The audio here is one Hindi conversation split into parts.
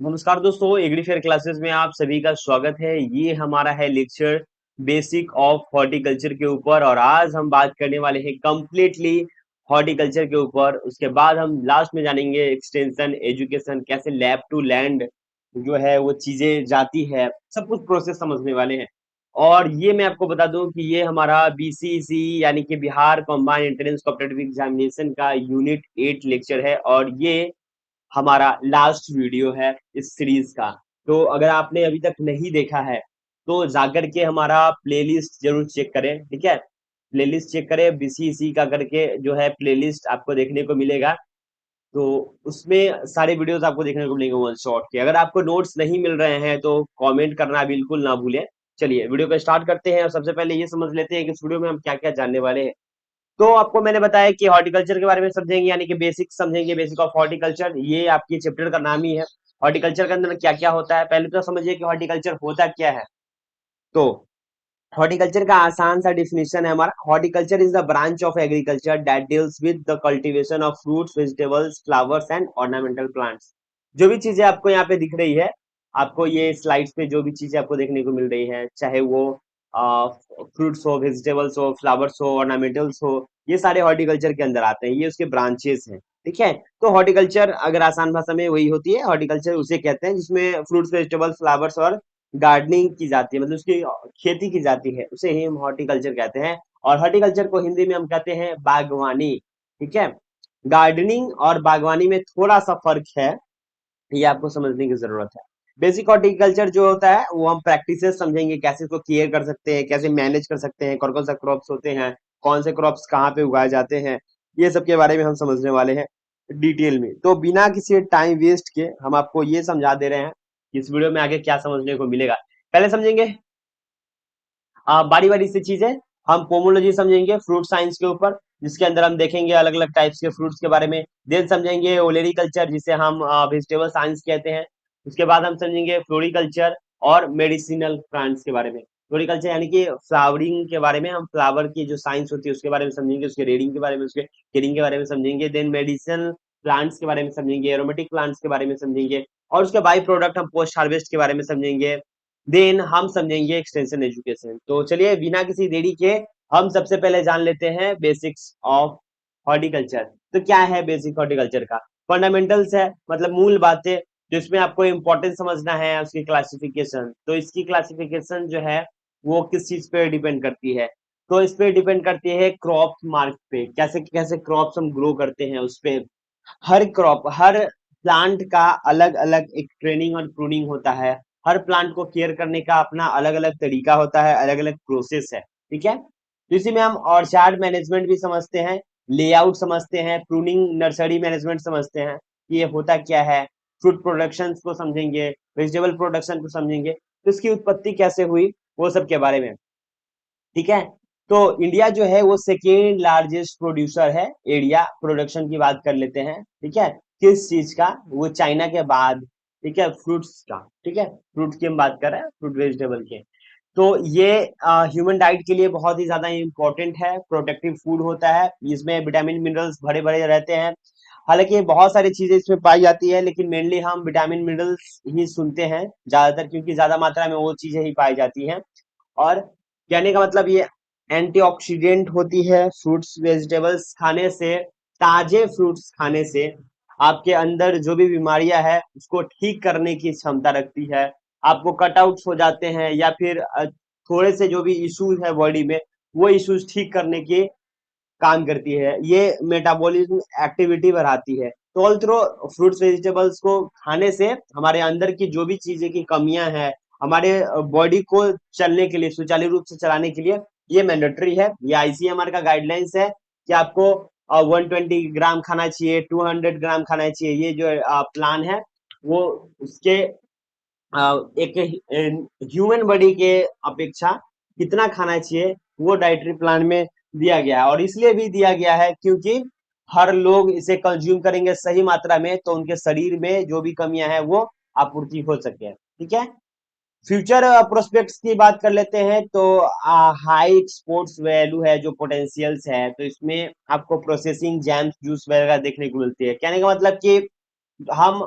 नमस्कार दोस्तों, एग्रीफेयर क्लासेस में आप सभी का स्वागत है। ये हमारा है लेक्चर बेसिक ऑफ हॉर्टिकल्चर के ऊपर और आज हम बात करने वाले हैं कंप्लीटली हॉर्टिकल्चर के ऊपर। उसके बाद हम लास्ट में जानेंगे एक्सटेंशन एजुकेशन, कैसे लैब टू लैंड जो है वो चीजें जाती है, सब कुछ प्रोसेस समझने वाले हैं। और ये मैं आपको बता दूं कि ये हमारा बीसीसी यानी कि Bihar combined entrance competitive examination का यूनिट 8 लेक्चर है और ये हमारा लास्ट वीडियो है इस सीरीज का। तो अगर आपने अभी तक नहीं देखा है तो जाकर के हमारा प्लेलिस्ट जरूर चेक करें, ठीक है। प्लेलिस्ट चेक करें, बीसीसी का करके जो है प्लेलिस्ट आपको देखने को मिलेगा। तो उसमें सारे वीडियोस आपको देखने को मिलेंगे वन शॉट के। अगर आपको नोट्स नहीं मिल रहे हैं तो कमेंट करना बिल्कुल ना भूलें। चलिए वीडियो को स्टार्ट करते हैं और सबसे पहले ये समझ लेते हैं कि इस वीडियो में हम क्या क्या जानने वाले हैं। तो आपको मैंने बताया कि हॉर्टिकल्चर के बारे में समझेंगे, यानी कि बेसिक समझेंगे, बेसिक ऑफ हॉर्टिकल्चर। ये आपके चैप्टर का नाम ही है। हॉर्टिकल्चर के अंदर क्या क्या होता है पहले तो समझिए कि हॉर्टिकल्चर होता क्या है। तो हॉर्टिकल्चर का आसान सा डिफिनेशन है हमारा। Horticulture is the branch of agriculture that deals with the cultivation of fruits, vegetables, flowers and ornamental plants. जो भी चीजें आपको यहाँ पे दिख रही है, आपको ये स्लाइड्स पे जो भी चीजें आपको देखने को मिल रही है, चाहे वो फ्रूट्स हो, वेजिटेबल्स हो, फ्लावर्स हो, ऑर्नामेंटल्स हो, ये सारे हॉर्टिकल्चर के अंदर आते हैं। ये उसके ब्रांचेस हैं, ठीक है। तो हॉर्टिकल्चर अगर आसान भाषा में वही होती है, हॉर्टिकल्चर उसे कहते हैं जिसमें फ्रूट्स, वेजिटेबल्स, फ्लावर्स और गार्डनिंग की जाती है, मतलब उसकी खेती की जाती है, उसे ही हम हॉर्टिकल्चर कहते हैं। और हॉर्टिकल्चर को हिंदी में हम कहते हैं बागवानी, ठीक है। गार्डनिंग और बागवानी में थोड़ा सा फर्क है, ये आपको समझने की जरूरत है। बेसिक हॉर्टिकल्चर जो होता है वो हम प्रैक्टिसेस समझेंगे, कैसे इसको केयर कर सकते हैं, कैसे मैनेज कर सकते हैं, कौन कौन सा क्रॉप्स होते हैं, कौन से क्रॉप्स कहाँ पे उगाए जाते हैं, ये सब के बारे में हम समझने वाले हैं डिटेल में। तो बिना किसी टाइम वेस्ट के हम आपको ये समझा दे रहे हैं कि इस वीडियो में आगे क्या समझने को मिलेगा। पहले समझेंगे बारी बारी से चीजें। हम पोमोलॉजी समझेंगे फ्रूट साइंस के ऊपर, जिसके अंदर हम देखेंगे अलग अलग टाइप्स के फ्रूट्स के बारे में। देन समझेंगे ओलेरीकल्चर, जिसे हम वेजिटेबल साइंस कहते हैं। उसके बाद हम समझेंगे फ्लोरिकल्चर और मेडिसिनल प्लांट्स के बारे में। फ्लोरिकल्चर यानी कि फ्लावरिंग के बारे में, हम फ्लावर की जो साइंस होती है उसके बारे में समझेंगे, उसके रेडिंग के बारे में, उसके केयरिंग के बारे में समझेंगे। देन मेडिसिनल प्लांट्स के बारे में समझेंगे, एरोमेटिक प्लांट्स के बारे में समझेंगे और उसके बाई प्रोडक्ट हम पोस्ट हार्वेस्ट के बारे में समझेंगे। देन हम समझेंगे एक्सटेंशन एजुकेशन। तो चलिए बिना किसी देरी के हम सबसे पहले जान लेते हैं बेसिक्स ऑफ हॉर्टिकल्चर। तो क्या है बेसिक हॉर्टिकल्चर का? फंडामेंटल्स है, मतलब मूल बातें जिसमें आपको इंपॉर्टेंस समझना है उसकी क्लासिफिकेशन। तो इसकी क्लासिफिकेशन जो है वो किस चीज पे डिपेंड करती है? तो इस पे डिपेंड करती है क्रॉप मार्क पे, कैसे कैसे क्रॉप्स हम ग्रो करते हैं उस पे। हर क्रॉप, हर प्लांट का अलग अलग एक ट्रेनिंग और प्रूनिंग होता है। हर प्लांट को केयर करने का अपना अलग अलग तरीका होता है, अलग अलग प्रोसेस है, ठीक है। तो इसी में हम ऑर्चार्ड मैनेजमेंट भी समझते हैं, लेआउट समझते हैं, प्रूनिंग नर्सरी मैनेजमेंट समझते हैं कि ये होता क्या है। फ्रूट प्रोडक्शन को समझेंगे, वेजिटेबल प्रोडक्शन को समझेंगे, तो इसकी उत्पत्ति कैसे हुई वो सब के बारे में, ठीक है। तो इंडिया जो है वो सेकेंड लार्जेस्ट प्रोड्यूसर है। एरिया प्रोडक्शन की बात कर लेते हैं, ठीक है। किस चीज का? वो चाइना के बाद, ठीक है, फ्रूट्स का, ठीक है। फ्रूट की हम बात कर रहे हैं, फ्रूट वेजिटेबल के। तो ये ह्यूमन डाइट के लिए बहुत ही ज्यादा इंपॉर्टेंट है, प्रोटेक्टिव फूड होता है। इसमें विटामिन मिनरल्स भरे भरे रहते हैं। हालांकि बहुत सारी चीजें इसमें पाई जाती है, लेकिन मेनली हम विटामिन मिनरल्स ही सुनते हैं ज्यादातर, क्योंकि ज्यादा मात्रा में वो चीजें ही पाई जाती हैं। और कहने का मतलब ये एंटीऑक्सीडेंट होती है। फ्रूट्स वेजिटेबल्स खाने से, ताजे फ्रूट्स खाने से आपके अंदर जो भी बीमारियां है उसको ठीक करने की क्षमता रखती है। आपको कटआउट्स हो जाते हैं या फिर थोड़े से जो भी इश्यूज है बॉडी में, वो इश्यूज ठीक करने की काम करती है। ये मेटाबॉलिज्म एक्टिविटी बढ़ाती है। तो ऑल थ्रो फ्रूट्स वेजिटेबल्स को खाने से हमारे अंदर की जो भी चीजें की कमियां हैं, हमारे बॉडी को चलने के लिए, सुचारू रूप से चलाने के लिए ये मैंडेटरी है। ये आईसीएमआर का गाइडलाइंस है कि आपको 120 ग्राम खाना चाहिए, 200 ग्राम खाना चाहिए। ये जो प्लान है वो उसके एक ह्यूमन बॉडी के अपेक्षा कितना खाना चाहिए वो डाइटरी प्लान में दिया गया है। और इसलिए भी दिया गया है क्योंकि हर लोग इसे कंज्यूम करेंगे सही मात्रा में तो उनके शरीर में जो भी कमियां हैं वो आपूर्ति हो सके, ठीक है। फ्यूचर प्रोस्पेक्ट्स की बात कर लेते हैं। तो हाई एक्सपोर्ट्स वैल्यू है, जो पोटेंशियल्स है, तो इसमें आपको प्रोसेसिंग, जैम्स, जूस वगैरह देखने को मिलती है। कहने का मतलब कि हम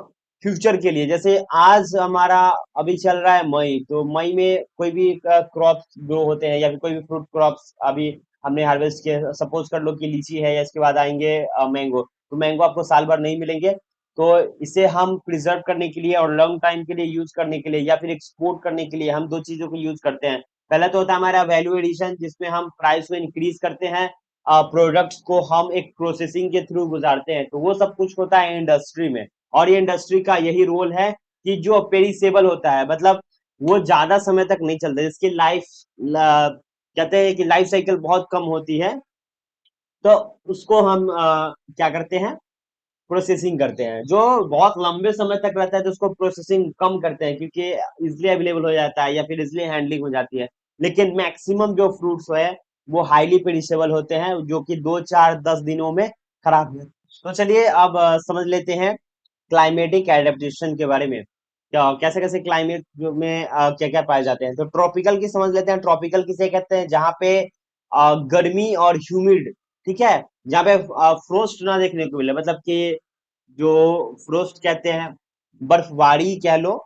फ्यूचर के लिए। जैसे आज हमारा अभी चल रहा है मई, तो मई में कोई भी क्रॉप्स ग्रो होते हैं या फिर कोई भी फ्रूट क्रॉप्स अभी हमने हार्वेस्ट किया, सपोज कर लो कि लीची है या इसके बाद आएंगे मैंगो, तो मैंगो आपको साल भर नहीं मिलेंगे। तो इसे हम प्रिजर्व करने के लिए और लॉन्ग टाइम के लिए यूज करने के लिए या फिर एक्सपोर्ट करने के लिए हम दो चीजों को यूज करते हैं। पहला तो होता है हमारा वैल्यू एडिशन, जिसमें हम प्राइस को इंक्रीज करते हैं, प्रोडक्ट्स को हम एक प्रोसेसिंग के थ्रू गुजारते हैं, तो वो सब कुछ होता है इंडस्ट्री में। और ये इंडस्ट्री का यही रोल है कि जो पेरिसेबल होता है, मतलब वो ज्यादा समय तक नहीं चलता, जिसकी लाइफ कहते हैं कि लाइफ साइकिल बहुत कम होती है, तो उसको हम क्या करते हैं, प्रोसेसिंग करते हैं। जो बहुत लंबे समय तक रहता है तो उसको प्रोसेसिंग कम करते हैं, क्योंकि इजिली अवेलेबल हो जाता है या फिर इजिली हैंडलिंग हो जाती है। लेकिन मैक्सिमम जो फ्रूट्स है वो हाईली पेरिसेबल होते हैं, जो कि 2 4 10 दिनों में खराब हो। तो चलिए अब समझ लेते हैं क्लाइमेटिक एडेप्टेशन के बारे में। क्या कैसे कैसे क्लाइमेट में क्या क्या पाए जाते हैं। तो ट्रॉपिकल की समझ लेते हैं। ट्रॉपिकल किसे कहते हैं, जहाँ पे गर्मी और ह्यूमिड, ठीक है, जहाँ पे फ्रोस्ट ना देखने को मिले, मतलब कि जो फ्रोस्ट कहते हैं, बर्फबारी कह लो,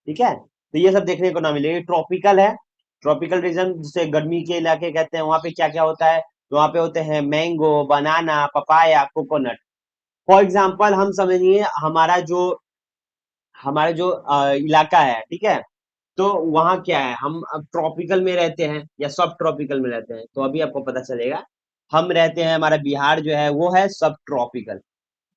ठीक है, तो ये सब देखने को ना मिले, ये ट्रॉपिकल है। ट्रॉपिकल रीजन जिसे गर्मी के इलाके कहते हैं, वहां पे क्या क्या होता है, तो वहां पे होते हैं mango, banana, papaya, coconut. For example हम समझिए हमारा जो इलाका है, ठीक है, तो वहाँ क्या है, हम अब ट्रॉपिकल में रहते हैं या सब ट्रॉपिकल में रहते हैं, तो अभी आपको पता चलेगा। हम रहते हैं, हमारा बिहार जो है वो है सब ट्रॉपिकल।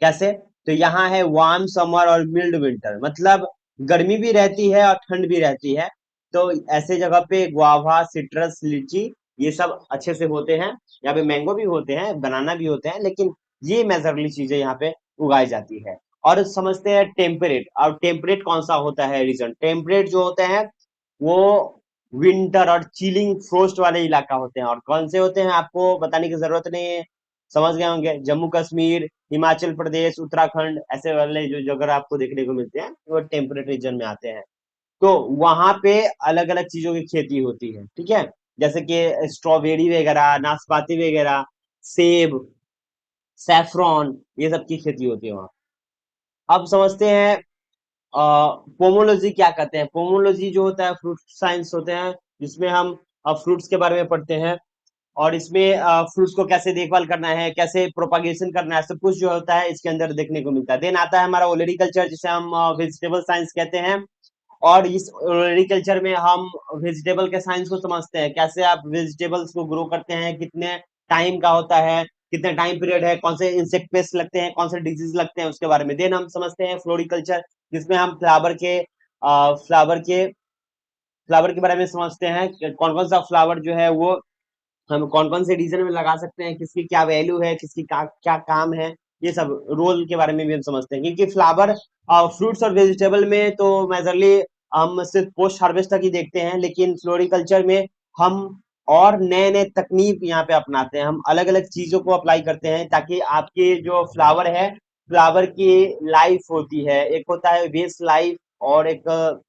कैसे, तो यहाँ है वार्म समर और मिल्ड विंटर, मतलब गर्मी भी रहती है और ठंड भी रहती है। तो ऐसे जगह पे गुआवा, सिट्रस, लीची, ये सब अच्छे से होते हैं। यहाँ पे मैंगो भी होते हैं, बनाना भी होते हैं, लेकिन ये मेजरली चीजें यहाँ पे उगाई जाती है। और समझते हैं टेम्परेट। और टेम्परेट कौन सा होता है रीजन, टेम्परेट जो होते हैं वो विंटर और चिलिंग फ्रोस्ट वाले इलाका होते हैं। और कौन से होते हैं आपको बताने की जरूरत नहीं है, समझ गए होंगे। जम्मू कश्मीर, हिमाचल प्रदेश, उत्तराखंड, ऐसे वाले जो जगह आपको देखने को मिलते हैं वो टेम्परेट रीजन में आते हैं। तो वहां पे अलग अलग चीजों की खेती होती है, ठीक है, जैसे कि स्ट्रॉबेरी वगैरह, नाशपाती वगैरह, सेब, सैफरॉन, ये सब की खेती होती है वहाँ। अब समझते हैं पोमोलॉजी क्या कहते हैं। पोमोलॉजी जो होता है फ्रूट साइंस होते हैं, जिसमें हम फ्रूट्स के बारे में पढ़ते हैं। और इसमें फ्रूट्स को कैसे देखभाल करना है, कैसे प्रोपागेशन करना है, सब कुछ जो होता है इसके अंदर देखने को मिलता है। देन आता है हमारा ओलेरीकल्चर, जिसे हम वेजिटेबल साइंस कहते हैं। और इस एग्रीकल्चर में हम वेजिटेबल के साइंस को समझते हैं, कैसे आप वेजिटेबल्स को ग्रो करते हैं, कितने टाइम का होता है, कितने टाइम पीरियड है, कौन से इंसेक्ट पेस्ट लगते हैं, कौन से डिजीज लगते हैं, उसके बारे में। देन हम समझते हैं फ्लोरिकल्चर, जिसमें हम फ्लावर के बारे में समझते हैं, कौन कौन सा फ्लावर जो है वो हम कौन कौन से रीजन में लगा सकते हैं, किसकी क्या वैल्यू है, किसकी क्या काम है, ये सब रोल के बारे में भी हम समझते हैं। क्योंकि फ्लावर फ्रूट्स और वेजिटेबल में तो मेजरली हम सिर्फ पोस्ट हार्वेस्ट तक ही देखते हैं, लेकिन फ्लोरिकल्चर में हम और नए नए तकनीक यहाँ पे अपनाते हैं, हम अलग अलग चीजों को अप्लाई करते हैं, ताकि आपके जो फ्लावर है, फ्लावर की लाइफ होती है, एक होता है वेस्ट लाइफ, और एक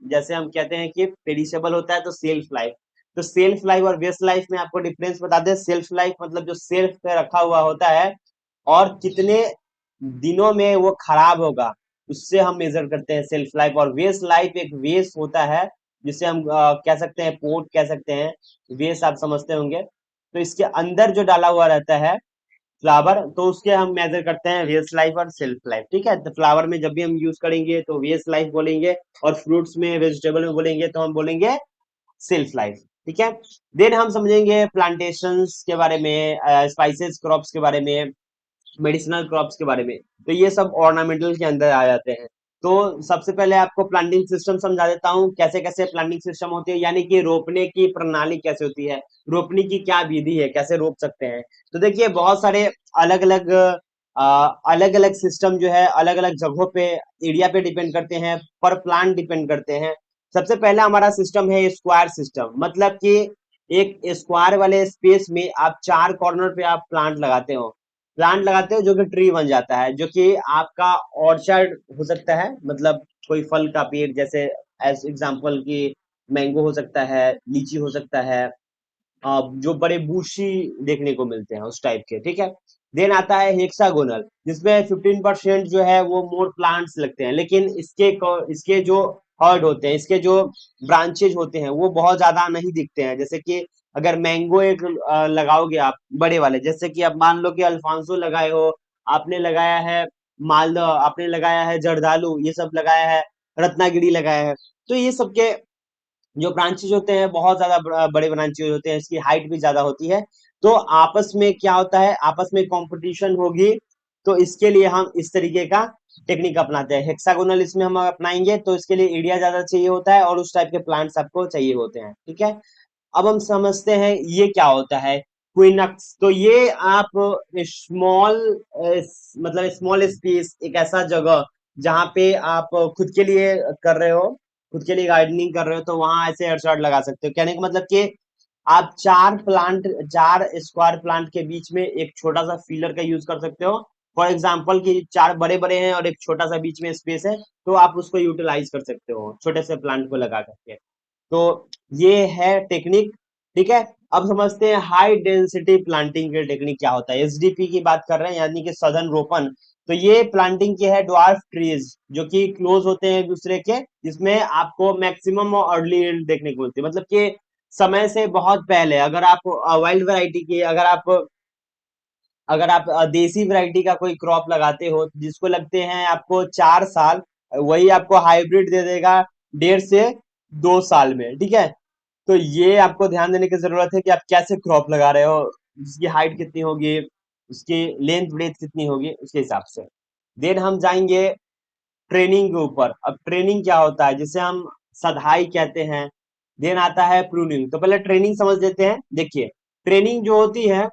जैसे हम कहते हैं कि पेरिशेबल होता है, तो सेल्फ लाइफ। तो सेल्फ लाइफ और वेस्ट लाइफ में आपको डिफरेंस बता दें। सेल्फ लाइफ मतलब जो सेल्फ पे रखा हुआ होता है और कितने दिनों में वो खराब होगा, उससे हम मेजर करते हैं सेल्फ लाइफ। और वेस्ट लाइफ एक वेस्ट होता है, जिसे हम कह सकते हैं पोर्ट कह सकते हैं, वेस्ट आप समझते होंगे। तो इसके अंदर जो डाला हुआ रहता है फ्लावर, तो उसके हम मेजर करते हैं वेस्ट लाइफ और सेल्फ लाइफ, ठीक है। तो फ्लावर में जब भी हम यूज करेंगे तो वेस्ट लाइफ बोलेंगे, और फ्रूट्स में वेजिटेबल में बोलेंगे तो हम बोलेंगे सेल्फ लाइफ, ठीक है। देन हम समझेंगे प्लांटेशंस के बारे में, स्पाइसेस क्रॉप्स के बारे में, मेडिसिनल क्रॉप्स के बारे में। तो ये सब ऑर्नामेंटल के अंदर आ जाते हैं। तो सबसे पहले आपको प्लांटिंग सिस्टम समझा देता हूँ, कैसे कैसे प्लांटिंग सिस्टम होती है, यानी कि रोपने की प्रणाली कैसे होती है, रोपने की क्या विधि है, कैसे रोप सकते हैं। तो देखिए बहुत सारे अलग अलग अलग अलग सिस्टम जो है अलग अलग जगहों पे, एरिया पे डिपेंड करते हैं, पर प्लांट डिपेंड करते हैं। सबसे पहला हमारा सिस्टम है स्क्वायर सिस्टम, मतलब कि एक स्क्वायर वाले स्पेस में आप 4 कॉर्नर पे आप प्लांट लगाते हो जो कि ट्री बन जाता है, जो कि आपका ऑर्चर्ड हो सकता है, मतलब कोई फल का पेड़, जैसे एज एग्जांपल की मैंगो हो सकता है, लीची हो सकता है, जो बड़े बूशी देखने को मिलते हैं उस टाइप के, ठीक है। देन आता है हेक्सागोनल, जिसमें 15% जो है वो मोर प्लांट्स लगते हैं, लेकिन इसके जो हर्ड होते हैं, इसके जो ब्रांचेज होते हैं वो बहुत ज्यादा नहीं दिखते हैं। जैसे कि अगर मैंगो एक लगाओगे आप बड़े वाले, जैसे कि अब मान लो कि अल्फांसो लगाए हो, आपने लगाया है मालदह, आपने लगाया है जर्दालू, ये सब लगाया है, रत्नागिरी लगाया है, तो ये सबके जो ब्रांचेज होते हैं बहुत ज्यादा बड़े ब्रांचेज होते हैं, इसकी हाइट भी ज्यादा होती है। तो आपस में क्या होता है, आपस में कंपटीशन होगी, तो इसके लिए हम इस तरीके का टेक्निक अपनाते हैं। हेक्सागोनल इसमें हम अपनाएंगे तो इसके लिए एरिया ज्यादा चाहिए होता है और उस टाइप के प्लांट्स आपको चाहिए होते हैं, ठीक है। अब हम समझते हैं ये क्या होता है क्विनक्स। तो ये आप स्मॉल, मतलब स्मॉल स्पेस, एक ऐसा जगह जहाँ पे आप खुद के लिए कर रहे हो, खुद के लिए गार्डनिंग कर रहे हो, तो वहां ऐसे हेडशॉट लगा सकते हो। कहने का मतलब कि आप चार स्क्वायर प्लांट के बीच में एक छोटा सा फीलर का यूज कर सकते हो। फॉर एग्जाम्पल कि चार बड़े बड़े हैं और एक छोटा सा बीच में स्पेस है, तो आप उसको यूटिलाइज कर सकते हो छोटे से प्लांट को लगा करके। तो ये है टेक्निक, ठीक है। अब समझते हैं हाई डेंसिटी प्लांटिंग के टेक्निक क्या होता है। एसडीपी की बात कर रहे हैं, यानी कि सघन रोपण। तो ये प्लांटिंग की है ड्वार्फ ट्रीज, जो कि क्लोज होते हैं एक दूसरे के, जिसमें आपको मैक्सिमम और अर्ली यील्ड देखने को मिलती है। मतलब कि समय से बहुत पहले, अगर आप वाइल्ड वैरायटी की, अगर आप देसी वैरायटी का कोई क्रॉप लगाते हो जिसको लगते हैं आपको 4 साल, वही आपको हाइब्रिड दे देगा 1.5 से 2 साल में, ठीक है। तो ये आपको ध्यान देने की जरूरत है कि आप कैसे क्रॉप लगा रहे हो, उसकी हाइट कितनी होगी, उसकी लेंथ ब्रेथ कितनी होगी, उसके हिसाब से। देन हम जाएंगे ट्रेनिंग के ऊपर। अब ट्रेनिंग क्या होता है, जिसे हम सधाई कहते हैं। देन आता है प्रूनिंग। तो पहले ट्रेनिंग समझ लेते हैं। देखिए, ट्रेनिंग जो होती है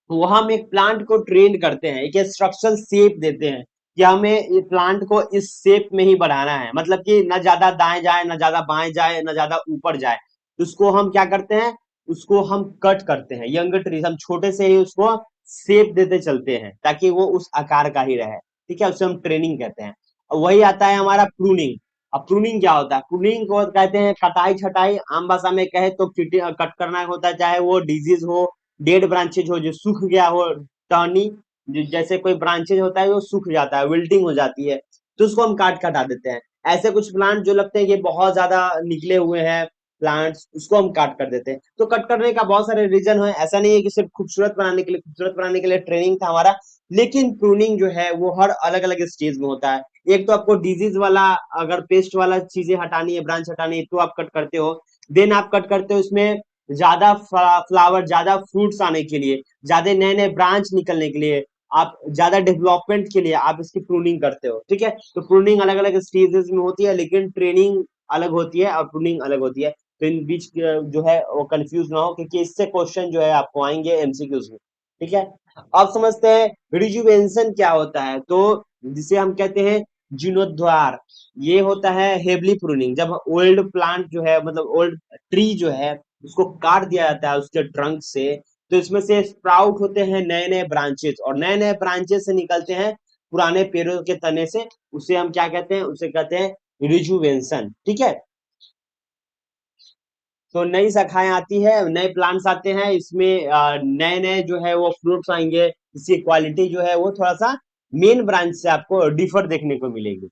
वो हम एक प्लांट को ट्रेन करते हैं, एक स्ट्रक्चरल शेप देते हैं कि हमें ये प्लांट को इस शेप में ही बढ़ाना है, मतलब कि न ज्यादा दाएं जाए, न ज्यादा बाएं जाए, न ज्यादा ऊपर जाए। उसको हम क्या करते हैं, उसको हम कट करते हैं। यंग ट्री हम छोटे से ही उसको शेप देते चलते हैं ताकि वो उस आकार का ही रहे, ठीक है। उसे हम ट्रेनिंग कहते हैं। और वही आता है हमारा प्रूनिंग। अब प्रूनिंग क्या होता है, प्रूनिंग को कहते हैं कटाई छटाई, आम भाषा में कहे तो कट करना होता है, चाहे वो डिजीज हो, डेड ब्रांचेज हो जो सूख गया हो, टहनी, जैसे कोई ब्रांचेज होता है वो सूख जाता है, विल्टिंग हो जाती है, तो उसको हम काट के हटा देते हैं। ऐसे कुछ प्लांट जो लगते हैं कि बहुत ज्यादा निकले हुए हैं प्लांट्स, उसको हम काट कर देते हैं। तो कट करने का बहुत सारे रीजन है, ऐसा नहीं है कि सिर्फ खूबसूरत बनाने के लिए ट्रेनिंग था हमारा। लेकिन प्रूनिंग जो है वो हर अलग अलग स्टेज में होता है। एक तो आपको डिजीज वाला, अगर पेस्ट वाला चीजें हटानी है, ब्रांच हटानी है, तो आप कट करते हो। देन आप कट करते हो इसमें ज्यादा फ्लावर, ज्यादा फ्रूट्स आने के लिए, ज्यादा नए नए ब्रांच निकलने के लिए, आप ज्यादा डेवलपमेंट के लिए आप इसकी प्रूनिंग करते हो, ठीक है। तो प्रूनिंग अलग अलग स्टेजेस में होती है, लेकिन ट्रेनिंग अलग होती है और प्रूनिंग अलग होती है। तो इन बीच जो है वो कंफ्यूज ना हो, क्योंकि इससे क्वेश्चन जो है आपको आएंगे एमसीक्यूज में, ठीक है। अब समझते हैं रिजुवेंशन क्या होता है। तो जिसे हम कहते हैं जीर्णोद्धार, ये होता है हेवली प्रूनिंग। जब ओल्ड प्लांट जो है, मतलब ओल्ड ट्री जो है, उसको काट दिया जाता है उसके ट्रंक से, तो इसमें से स्प्राउट होते हैं नए नए ब्रांचेस, और नए नए ब्रांचेस से निकलते हैं पुराने पेड़ों के तने से। उसे हम क्या कहते हैं, उसे कहते हैं रिजुवेंशन, ठीक है। तो नई शाखाएं आती है, नए प्लांट्स आते हैं, इसमें नए नए जो है वो फ्रूट्स आएंगे, इसकी क्वालिटी जो है वो थोड़ा सा मेन ब्रांच से आपको डिफर देखने को मिलेगी।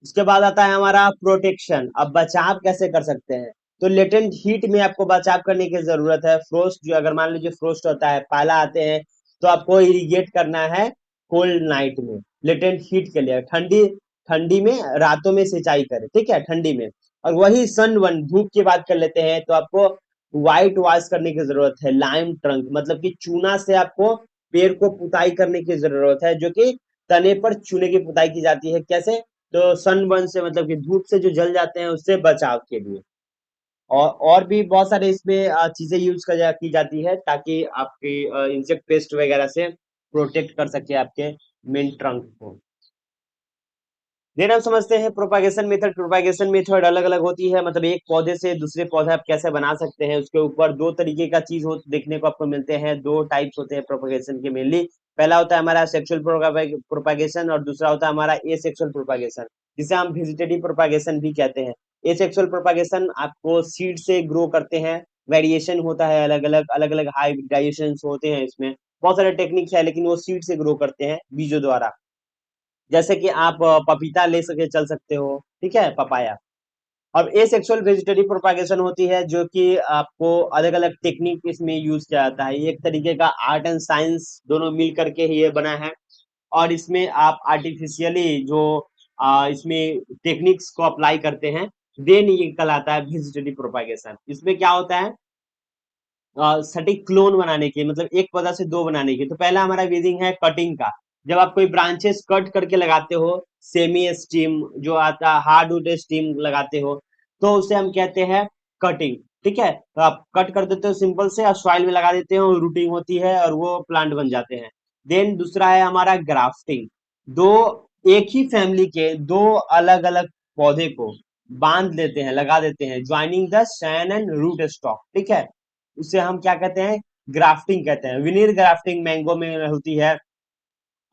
उसके बाद आता है हमारा प्रोटेक्शन। अब बचाव कैसे कर सकते हैं, तो लेटेंट हीट में आपको बचाव करने की जरूरत है। फ्रोस्ट जो, अगर मान लीजिए फ्रोस्ट होता है, पाला आते हैं, तो आपको इरिगेट करना है कोल्ड नाइट में, लेटेंट हीट के लिए। ठंडी ठंडी में रातों में सिंचाई करें, ठीक है, ठंडी में। और वही सन वन धूप की बात कर लेते हैं, तो आपको व्हाइट वॉश करने की जरूरत है। लाइम ट्रंक, मतलब कि चूना से आपको पेड़ को पुताई करने की जरूरत है, जो कि तने पर चूने की पुताई की जाती है। कैसे, तो सनबर्न से, मतलब कि धूप से जो जल जाते हैं उससे बचाव के लिए। और भी बहुत सारे इसमें चीजें यूज की जाती है ताकि आपके इंसेक्ट पेस्ट वगैरह से प्रोटेक्ट कर सके आपके मेन ट्रंक को। देन हम समझते हैं प्रोपागेशन मेथड। प्रोपागेशन मेथड अलग अलग होती है, मतलब एक पौधे से दूसरे पौधे आप कैसे बना सकते हैं, उसके ऊपर दो तरीके का चीज हो देखने को आपको मिलते हैं। दो टाइप्स होते हैं प्रोपागेशन के मेनली। पहला होता है हमारा सेक्सुअल प्रोपागेशन और दूसरा होता है हमारा एसेक्सुअल प्रोपागेशन, जिसे हम वेजिटेटिव प्रोपागेशन भी कहते हैं। एसेक्सुअल प्रोपागेशन आपको सीड से ग्रो करते हैं, वेरिएशन होता है, अलग अलग हाइब्रिडाइजेशन होते हैं इसमें। बहुत सारे टेक्निक्स है, लेकिन वो सीड से ग्रो करते हैं बीजों द्वारा। जैसे कि आप पपीता ले सके चल सकते हो, ठीक है, पपाया। और एसेक्सुअल वेजिटेटिव प्रोपागेशन होती है, जो कि आपको अलग अलग टेक्निक इसमें यूज किया जाता है। ये एक तरीके का आर्ट एंड साइंस दोनों मिल करके ही ये बना है। और इसमें आप आर्टिफिशियली जो इसमें टेक्निक्स को अप्लाई करते हैं, देन ये कहलाता है वेजिटेटिव प्रोपागेशन। इसमें क्या होता है, सटीक क्लोन बनाने की, मतलब एक पौधा से दो बनाने की। तो पहला हमारा वीजिंग है कटिंग का। जब आप कोई ब्रांचेस कट करके लगाते हो, सेमी स्टीम जो आता है, हार्ड वुड स्टीम लगाते हो, तो उसे हम कहते हैं कटिंग। ठीक है, तो आप कट कर देते हो सिंपल से, और सॉइल में लगा देते हो, रूटिंग होती है और वो प्लांट बन जाते हैं। देन दूसरा है हमारा ग्राफ्टिंग। दो एक ही फैमिली के दो अलग अलग पौधे को बांध लेते हैं, लगा देते हैं, joining the stand and root stock. ठीक है, उसे हम क्या कहते हैं, ग्राफ्टिंग कहते हैं। विनीर ग्राफ्टिंग मैंगो में होती है।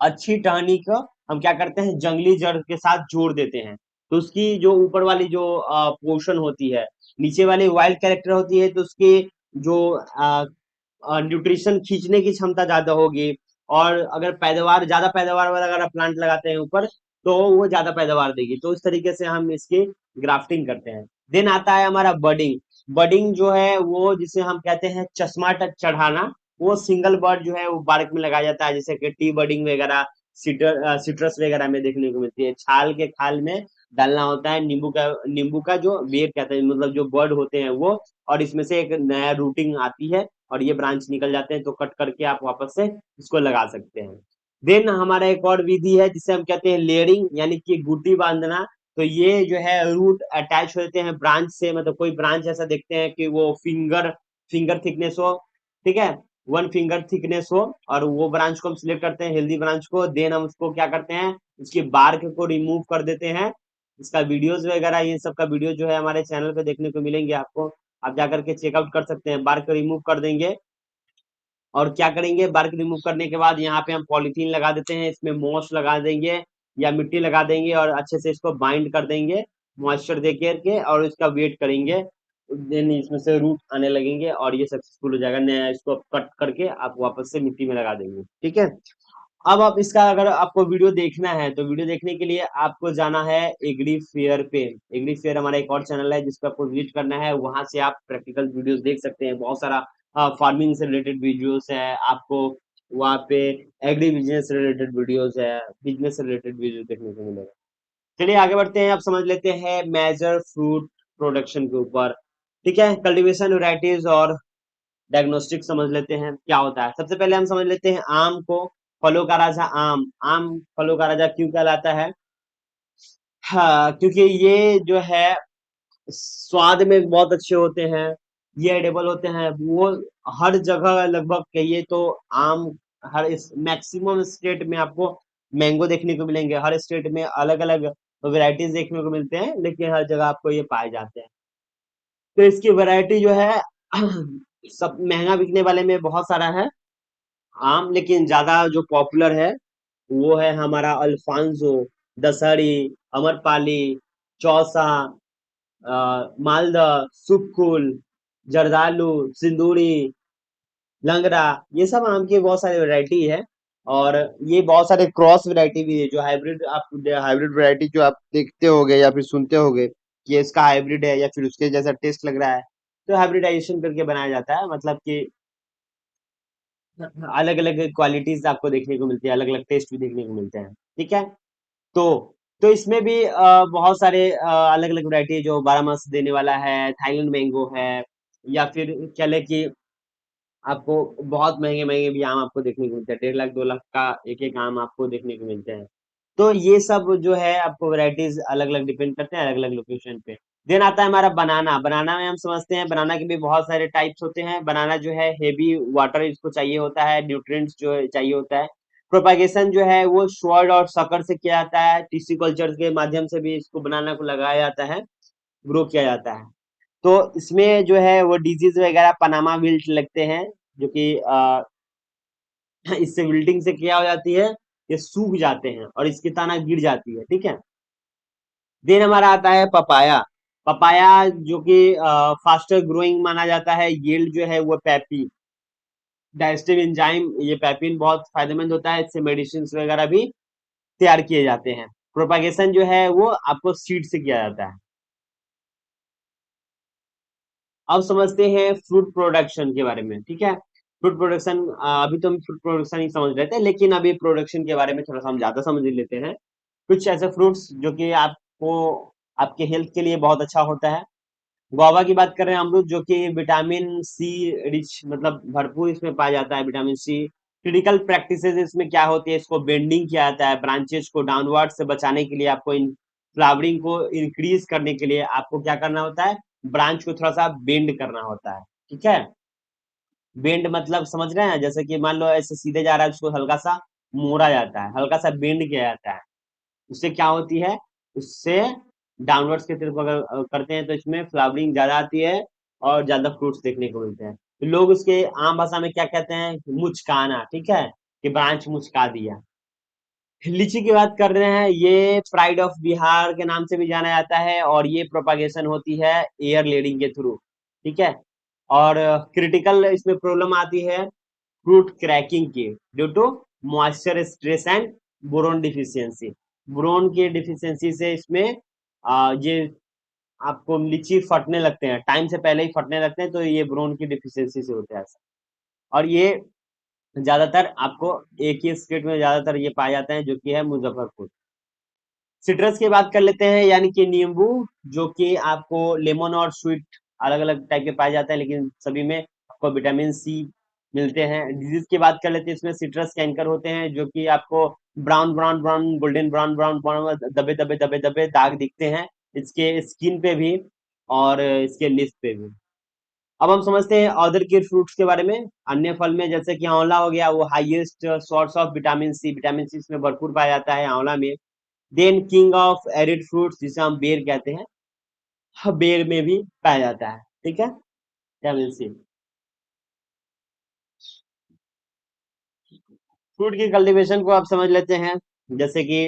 अच्छी टहनी को हम क्या करते हैं, जंगली जड़ के साथ जोड़ देते हैं, तो उसकी जो ऊपर वाली जो पोर्शन होती है, नीचे वाली वाइल्ड कैरेक्टर होती है, तो उसकी जो न्यूट्रिशन खींचने की क्षमता ज्यादा होगी। और अगर पैदावार, ज्यादा पैदावार वाला अगर आप प्लांट लगाते हैं ऊपर, तो वो ज्यादा पैदावार देगी। तो इस तरीके से हम इसकी ग्राफ्टिंग करते हैं। देन आता है हमारा बडिंग। बडिंग जो है वो जिसे हम कहते हैं चश्मा चढ़ाना। वो सिंगल बर्ड जो है वो बारिक में लगाया जाता है, जैसे कि टी बडिंग वगैरह, सिट्रस वगैरह में देखने को मिलती है। छाल के खाल में डालना होता है नींबू का जो बेर कहते हैं, मतलब जो बर्ड होते हैं वो। और इसमें से एक नया रूटिंग आती है, और ये ब्रांच निकल जाते हैं, तो कट करके आप वापस से इसको लगा सकते हैं। देन हमारा एक और विधि है जिसे हम कहते हैं लेयरिंग, यानी कि गुटी बांधना। तो ये जो है रूट अटैच होते हैं ब्रांच से, मतलब कोई ब्रांच ऐसा देखते हैं कि वो फिंगर फिंगर थिकनेस हो, ठीक है, 1 फिंगर थिकनेस हो, और वो ब्रांच को हम सिलेक्ट करते हैं, हेल्दी ब्रांच को। देन हम उसको क्या करते हैं, उसकी बार्क को रिमूव कर देते हैं। इसका वीडियोस वगैरह, ये सब का वीडियो जो है हमारे चैनल पे देखने को मिलेंगे आपको। आप जाकर के चेकआउट कर सकते हैं। बार्क रिमूव कर देंगे, और क्या करेंगे, बार्क रिमूव करने के बाद यहाँ पे हम पॉलीथीन लगा देते हैं, इसमें मोस लगा देंगे या मिट्टी लगा देंगे, और अच्छे से इसको बाइंड कर देंगे मॉइस्चर दे करके, और इसका वेट करेंगे। देन इसमें से रूट आने लगेंगे, और ये सक्सेसफुल हो जाएगा। नया इसको कट करके आप वापस से मिट्टी में लगा देंगे। ठीक है, अब आप इसका अगर आपको वीडियो देखना है, तो वीडियो देखने के लिए आपको जाना है एग्री फेयर पे। एग्री फेयर हमारा एक और चैनल है जिसको आपको विजिट करना है। वहां से आप प्रैक्टिकल वीडियोस देख सकते हैं। बहुत सारा फार्मिंग से रिलेटेड वीडियोस है आपको वहाँ पे। एग्री बिजनेस से रिलेटेड वीडियोस है, बिजनेस से रिलेटेड वीडियो देखने को मिलेगा। चलिए आगे बढ़ते हैं। अब समझ लेते हैं मेजर फ्रूट प्रोडक्शन के ऊपर। ठीक है, कल्टीवेशन, वैरायटीज और डायग्नोस्टिक समझ लेते हैं क्या होता है। सबसे पहले हम समझ लेते हैं आम को। फलों का राजा आम। आम फलों का राजा क्यों कहलाता है? हाँ, क्योंकि ये जो है स्वाद में बहुत अच्छे होते हैं, ये एडेबल होते हैं। वो हर जगह लगभग कहिए तो आम, हर इस मैक्सिमम स्टेट में आपको मैंगो देखने को मिलेंगे। हर स्टेट में अलग अलग वैरायटीज देखने को मिलते हैं, लेकिन हर जगह आपको ये पाए जाते हैं। तो इसकी वैरायटी जो है सब महंगा बिकने वाले में बहुत सारा है आम, लेकिन ज्यादा जो पॉपुलर है वो है हमारा अल्फांसो, दशहरी, अमरपाली, चौसा, मालदह, सुक्कुल, जर्दालू, सिंदूरी, लंगड़ा। ये सब आम की बहुत सारी वैरायटी है। और ये बहुत सारे क्रॉस वैरायटी भी है, जो हाइब्रिड, आप हाइब्रिड वैरायटी जो आप देखते होगे या फिर सुनते होगे कि इसका हाइब्रिड है या फिर उसके जैसा टेस्ट लग रहा है, तो हाइब्रिडाइजेशन करके बनाया जाता है। मतलब कि अलग अलग क्वालिटीज आपको देखने को मिलती है, अलग अलग टेस्ट भी देखने को मिलते हैं। ठीक है, तो तो इसमें भी बहुत सारे अलग अलग वैरायटी है। जो 12 मास देने वाला है, थाईलैंड मैंगो है, या फिर कह ले कि आपको बहुत महंगे महंगे भी आम आपको देखने को मिलते हैं। 1.5 लाख 2 लाख का एक एक आम आपको देखने को मिलते हैं। तो ये सब जो है आपको वैरायटीज अलग अलग डिपेंड करते हैं अलग अलग लोकेशन पे। देन आता है हमारा बनाना। बनाना में हम समझते हैं, बनाना के भी बहुत सारे टाइप्स होते हैं। बनाना जो है हेवी वाटर इसको चाहिए होता है, न्यूट्रिएंट्स जो चाहिए होता है। प्रोपागेशन जो है वो स्वॉर्ड और सकर से किया जाता है। टिश्यू कल्चर के माध्यम से भी इसको बनाना को लगाया जाता है, ग्रो किया जाता है। तो इसमें जो है वो डिजीज वगैरह पनामा विल्ट लगते हैं, जो कि इससे विल्टिंग से क्या हो जाती है, ये सूख जाते हैं और इसकी तना गिर जाती है। ठीक है, देन हमारा आता है पपाया। पपाया जो कि फास्टर ग्रोइंग माना जाता है। यील्ड जो है वो पैपी डाइजेस्टिव एंजाइम, ये पेपिन बहुत फायदेमंद होता है, इससे मेडिसिन वगैरह भी तैयार किए जाते हैं। प्रोपागेशन जो है वो आपको सीड से किया जाता है। अब समझते हैं फ्रूट प्रोडक्शन के बारे में, ठीक है। फ्रूट प्रोडक्शन, अभी तो हम फ्रूट प्रोडक्शन ही समझ रहे थे, लेकिन अभी प्रोडक्शन के बारे में थोड़ा सा हम ज्यादा समझ लेते हैं। कुछ ऐसे फ्रूट्स जो कि आपको आपके हेल्थ के लिए बहुत अच्छा होता है। गुआवा की बात कर रहे हैं, अमरूद, जो कि विटामिन सी रिच, मतलब भरपूर इसमें पाया जाता है विटामिन सी। क्रिटिकल प्रैक्टिसेस इसमें क्या होती है, इसको बेंडिंग किया जाता है, ब्रांचेस को डाउनवर्ड से बचाने के लिए आपको इन फ्लावरिंग को इंक्रीज करने के लिए आपको क्या करना होता है, ब्रांच को थोड़ा सा बेंड करना होता है, ठीक है। बेंड मतलब समझ रहे हैं, जैसे कि मान लो ऐसे सीधे जा रहा है, उसको हल्का सा मोड़ा जाता है, हल्का सा बेंड किया जाता है। उससे क्या होती है, उससे डाउनवर्ड्स की तरफ अगर करते हैं तो इसमें फ्लावरिंग ज्यादा आती है और ज्यादा फ्रूट्स देखने को मिलते हैं। तो लोग उसके आम भाषा में क्या कहते हैं, मुचकाना, ठीक है, कि ब्रांच मुचका दिया। लीची की बात कर रहे हैं, ये प्राइड ऑफ बिहार के नाम से भी जाना जाता है, और ये प्रोपागेशन होती है एयर लेडिंग के थ्रू, ठीक है। और क्रिटिकल इसमें प्रॉब्लम आती है फ्रूट क्रैकिंग की, due to moisture stress and boron deficiency. Boron की डिफिशियंसी से इसमें ये आपको लीची फटने लगते हैं, टाइम से पहले ही फटने लगते हैं, तो ये बोरोन की डिफिशियंसी से होता है ऐसा। और ये ज्यादातर आपको एक ही स्टेट में ज्यादातर ये पाए जाते हैं, जो कि है मुजफ्फरपुर। सिट्रस की बात कर लेते हैं, यानी कि नींबू, जो कि आपको लेमन और स्वीट अलग अलग टाइप के पाए जाते हैं, लेकिन सभी में आपको विटामिन सी मिलते हैं। डिजीज की बात कर लेते हैं, इसमें सिट्रस कैंकर होते हैं, जो कि आपको brown brown brown golden brown brown brown दबे दबे दबे दबे दाग दिखते हैं, इसके स्किन पे भी और इसके लिप्स पे भी। अब हम समझते हैं अदर के फ्रूट्स के बारे में। अन्य फल में जैसे कि आंवला हो गया, वो highest source of vitamin C इसमें भरपूर पाया जाता है आंवला में। Then king of arid fruits, जिसे हम बेर कहते हैं, बेर में भी पाया जाता है, ठीक है, विटामिन सी। फ्रूट की कल्टीवेशन को आप समझ लेते हैं, जैसे कि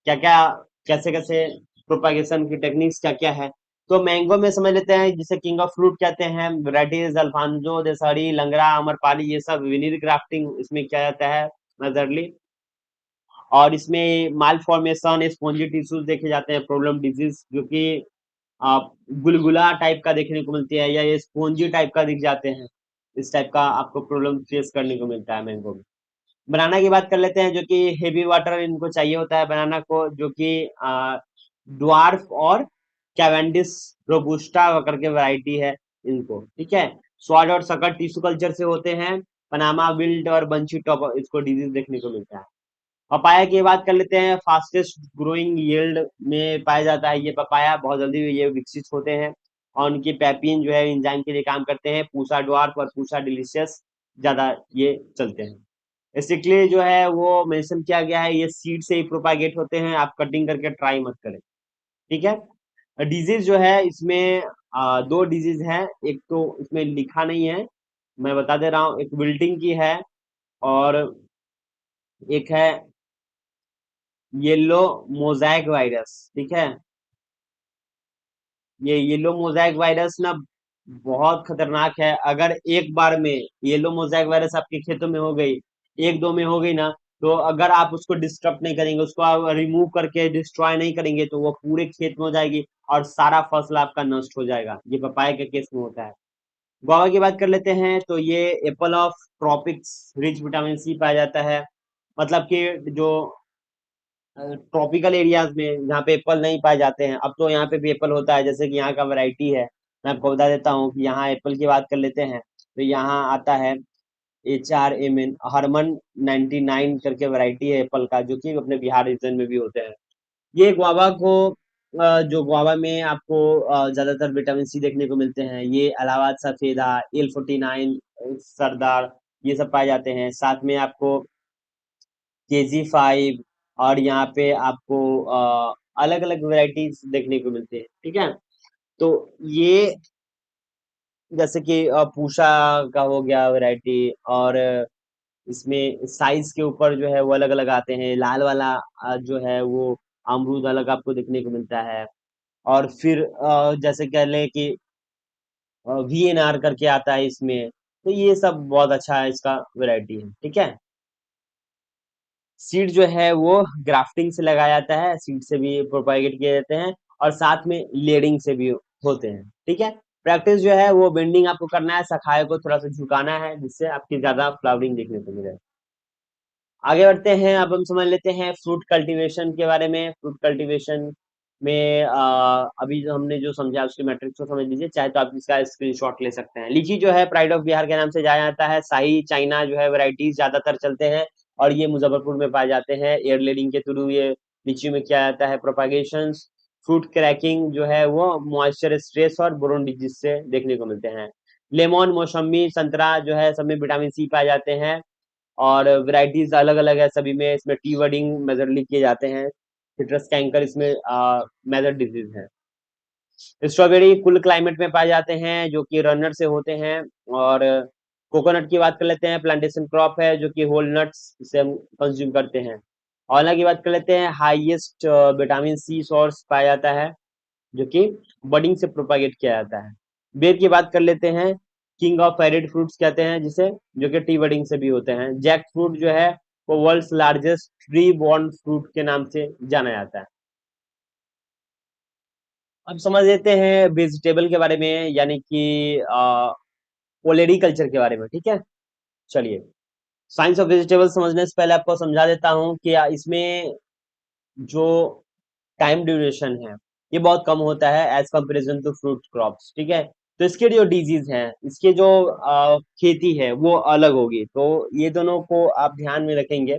क्या क्या, कैसे कैसे प्रोपागेशन की टेक्निक्स क्या क्या है। तो मैंगो में समझ लेते हैं, जिसे किंग ऑफ फ्रूट कहते हैं। वैराइटीज अल्फांजो, देसरी, लंगड़ा, अमरपाली, ये सब विनीर ग्राफ्टिंग इसमें किया जाता है मेजरली। और इसमें माल फॉर्मेशन, स्पॉन्जी टिश्यूज देखे जाते हैं, प्रॉब्लम डिजीज, जो कि आप गुलगुला टाइप का देखने को मिलती है, या ये स्पॉन्जी टाइप का दिख जाते हैं। इस टाइप का आपको प्रॉब्लम फेस करने को मिलता है मैंगो में। बनाना की बात कर लेते हैं, जो कि हेवी वाटर इनको चाहिए होता है बनाना को, जो कि ड्वार्फ और कैवेंडिस रोबुस्टा करके वैरायटी है इनको, ठीक है। स्वाद और सकर टिश्यू कल्चर से होते हैं। पनामा विल्ट और बंची टॉप इसको डिजीज देखने को मिलता है। पपाया की बात कर लेते हैं, फास्टेस्ट ग्रोइंग यील्ड में पाया जाता है ये पपाया, बहुत जल्दी ये विकसित होते हैं, और उनकी पैपिन जो है एंजाइम के लिए काम करते हैं। पूसा ड्वार्फ और पूसा डिलीशियस ज्यादा ये चलते हैं। बेसिकली जो है वो मेंशन किया गया है, ये सीड से ही प्रोपागेट होते हैं, आप कटिंग करके ट्राई मत करें, ठीक है। डिजीज जो है इसमें दो डिजीज है, एक तो इसमें लिखा नहीं है, मैं बता दे रहा हूँ, एक विल्टिंग की है, और एक है येलो मोजाइक वायरस, ठीक है। ये येलो मोजाइक वायरस ना बहुत खतरनाक है। अगर एक बार में येलो मोजाइक वायरस आपके खेतों में हो गई, एक दो में हो गई ना, तो अगर आप उसको डिस्टर्ब नहीं करेंगे, उसको आप रिमूव करके डिस्ट्रॉय नहीं करेंगे, तो वो पूरे खेत में हो जाएगी और सारा फसल आपका नष्ट हो जाएगा। ये पपाया के केस में होता है। गुआवा की बात कर लेते हैं, तो ये apple of tropics, rich vitamin C पाया जाता है। मतलब कि जो ट्रॉपिकल एरियाज में जहाँ पे एप्पल नहीं पाए जाते हैं, अब तो यहाँ पे भी एप्पल होता है, जैसे कि यहाँ का वैरायटी है। मैं आपको बता देता हूँ कि यहाँ एप्पल की बात कर लेते हैं, तो यहाँ आता है HRMN, हरमन 99 करके वैरायटी है एप्पल का, जो कि अपने बिहार रीजन में भी होते हैं। ये गुआवा को जो गुआवा में आपको ज्यादातर विटामिन सी देखने को मिलते हैं, ये इलाहाबाद सफेदा, L49, सरदार, ये सब पाए जाते हैं। साथ में आपको KG5, और यहाँ पे आपको अलग अलग वैरायटीज देखने को मिलते हैं, ठीक है। तो ये जैसे कि पूषा का हो गया वैरायटी, और इसमें साइज के ऊपर जो है वो अलग अलग आते हैं। लाल वाला जो है वो अमरूद अलग आपको देखने को मिलता है। और फिर जैसे कह लें कि VNR करके आता है इसमें। तो ये सब बहुत अच्छा है, इसका वैरायटी है। ठीक है। सीड जो है वो ग्राफ्टिंग से लगाया जाता है, सीड से भी प्रोपागेट किए जाते हैं, और साथ में लेयरिंग से भी होते हैं। ठीक है। प्रैक्टिस जो है वो बेंडिंग आपको करना है, शाखाएं को थोड़ा सा झुकाना है, जिससे आपकी ज्यादा फ्लावरिंग देखने को मिले। आगे बढ़ते हैं, अब हम समझ लेते हैं फ्रूट कल्टीवेशन के बारे में। फ्रूट कल्टीवेशन में अभी जो हमने जो समझा उसकी मैट्रिक्स को समझ लीजिए, चाहे तो आप इसका स्क्रीनशॉट ले सकते हैं। लीची जो है प्राइड ऑफ बिहार के नाम से जाना जाता है। शाही चाइना जो है वैरायटीज ज्यादातर चलते हैं, और ये मुजफ्फरपुर में पाए जाते हैं। एयर लेडिंग के थ्रू ये लीची में किया जाता है प्रोपागेशन। फ्रूट क्रैकिंग जो है वो मॉइस्चर स्ट्रेस और बोरोन डिजीज से देखने को मिलते हैं। लेमन, मौसमी, संतरा जो है सब में विटामिन सी पाए जाते हैं, और वैरायटीज अलग अलग है सभी में। इसमें टी वर्डिंग मेजरली किए जाते हैं। सिट्रस कैंकर इसमें मेजर डिजीज है। स्ट्रॉबेरी कुल क्लाइमेट में पाए जाते हैं, जो कि रनर से होते हैं। और कोकोनट की बात कर लेते हैं, प्लांटेशन क्रॉप है जो कि होल नट्स से हम कंज्यूम करते हैं। आंवला की बात कर लेते हैं, हाईएस्ट विटामिन सी सोर्स पाया जाता है, जो कि बडिंग से प्रोपागेट किया जाता है। बेर की बात कर लेते हैं, किंग ऑफ एरिड फ्रूट्स कहते हैं जिसे, जो कि टी बडिंग से भी होते हैं। जैक फ्रूट जो है वो world's largest tree borne fruit के नाम से जाना जाता है। अब समझ लेते हैं वेजिटेबल के बारे में, यानी कि ओलेरी कल्चर के बारे में। ठीक है। चलिए, साइंस ऑफ वेजिटेबल समझने से पहले आपको समझा देता हूँ कि इसमें जो टाइम ड्यूरेशन है ये बहुत कम होता है as comparison to fruit crops. ठीक है। तो इसके जो डिजीज हैं, इसके जो खेती है वो अलग होगी। तो ये दोनों को आप ध्यान में रखेंगे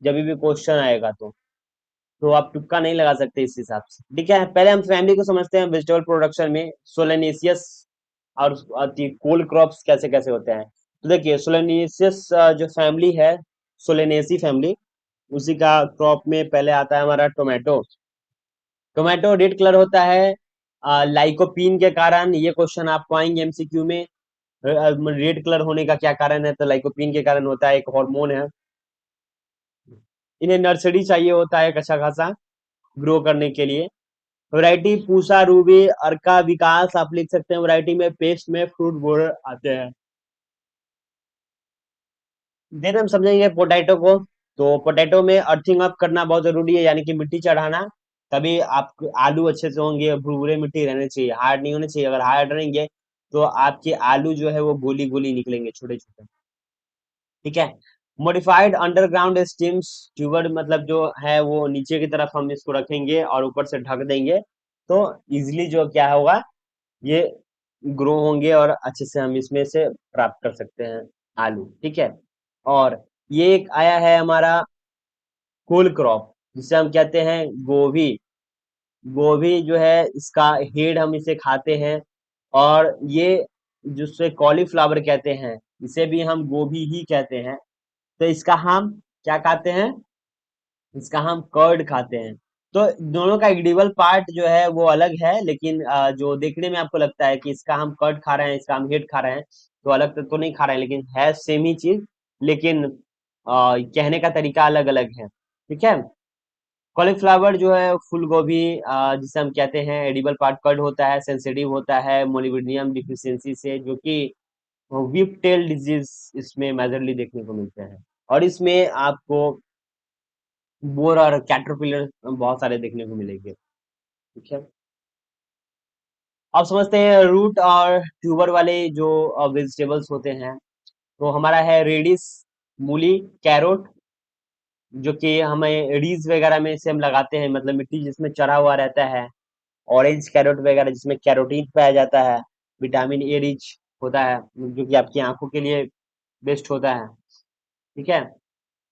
जब भी क्वेश्चन आएगा। तो आप तुक्का नहीं लगा सकते इस हिसाब से। ठीक है। पहले हम फैमिली को समझते हैं वेजिटेबल प्रोडक्शन में। सोलेनेसियस और कोल क्रॉप्स कैसे कैसे होते हैं। तो देखिए, सोलेनेसियस जो फैमिली है, सोलेनेसी फैमिली, उसी का क्रॉप में पहले आता है हमारा टोमेटो। टोमेटो रेड कलर होता है लाइकोपीन के कारण। ये क्वेश्चन आपको आएंगे एमसीक्यू में। रेड कलर होने का क्या कारण है, तो लाइकोपीन के कारण होता है, एक हार्मोन है। इन्हें नर्सरी चाहिए होता है एक अच्छा खासा ग्रो करने के लिए। वैरायटी पूसा, रूबी, अर्का, विकास आप लिख सकते हैं। वैरायटी में पेस्ट में फ्रूट बोरर आते हैं। देन हम समझेंगे पोटैटो को। तो पोटैटो में अर्थिंग अप करना बहुत जरूरी है, यानी कि मिट्टी चढ़ाना। तभी आप आलू अच्छे से होंगे। भुरभुरे मिट्टी रहने चाहिए, हार्ड नहीं होने चाहिए। अगर हार्ड रहेंगे तो आपके आलू जो है वो गोली गोली निकलेंगे, छोटे छोटे। ठीक है। मॉडिफाइड अंडरग्राउंड स्टीम्स ट्यूबर, मतलब जो है वो नीचे की तरफ हम इसको रखेंगे और ऊपर से ढक देंगे, तो इजिली जो क्या होगा, ये ग्रो होंगे और अच्छे से हम इसमें से प्राप्त कर सकते हैं आलू। ठीक है। और ये एक आया है हमारा कोल क्रॉप, जिसे हम कहते हैं गोभी। गोभी जो है इसका हेड हम इसे खाते हैं, और ये जिससे कॉलीफ्लावर कहते हैं, इसे भी हम गोभी ही कहते हैं। तो इसका हम क्या खाते हैं, इसका हम कर्ड खाते हैं। तो दोनों का एडिबल पार्ट जो है वो अलग है, लेकिन जो देखने में आपको लगता है कि इसका हम कर्ड खा रहे हैं, इसका हम हेड खा रहे हैं, तो अलग तो नहीं खा रहे हैं, लेकिन है सेम ही चीज। लेकिन कहने का तरीका अलग अलग है। ठीक है। कॉलीफ्लावर जो है फूल गोभी, जिसे हम कहते हैं, एडिबल पार्ट कर्ड होता है, सेंसिटिव होता है मोलिब्डेनम डिफिशियंसी से, जो कि व्हीप टेल डिजीज इसमें मेजरली देखने को मिलते हैं। और इसमें आपको बोर और कैटरपिलर बहुत सारे देखने को मिलेंगे। ठीक है। अब समझते हैं रूट और ट्यूबर वाले जो वेजिटेबल्स होते हैं। तो हमारा है रेडिस, मूली, कैरोट, जो कि हमें रीज वगैरह में इसे हम लगाते हैं, मतलब मिट्टी जिसमें चढ़ा हुआ रहता है। ऑरेंज कैरोट वगैरह जिसमें कैरोटीन पाया जाता है, विटामिन ए रिच होता है, जो कि आपकी आंखों के लिए बेस्ट होता है। ठीक है।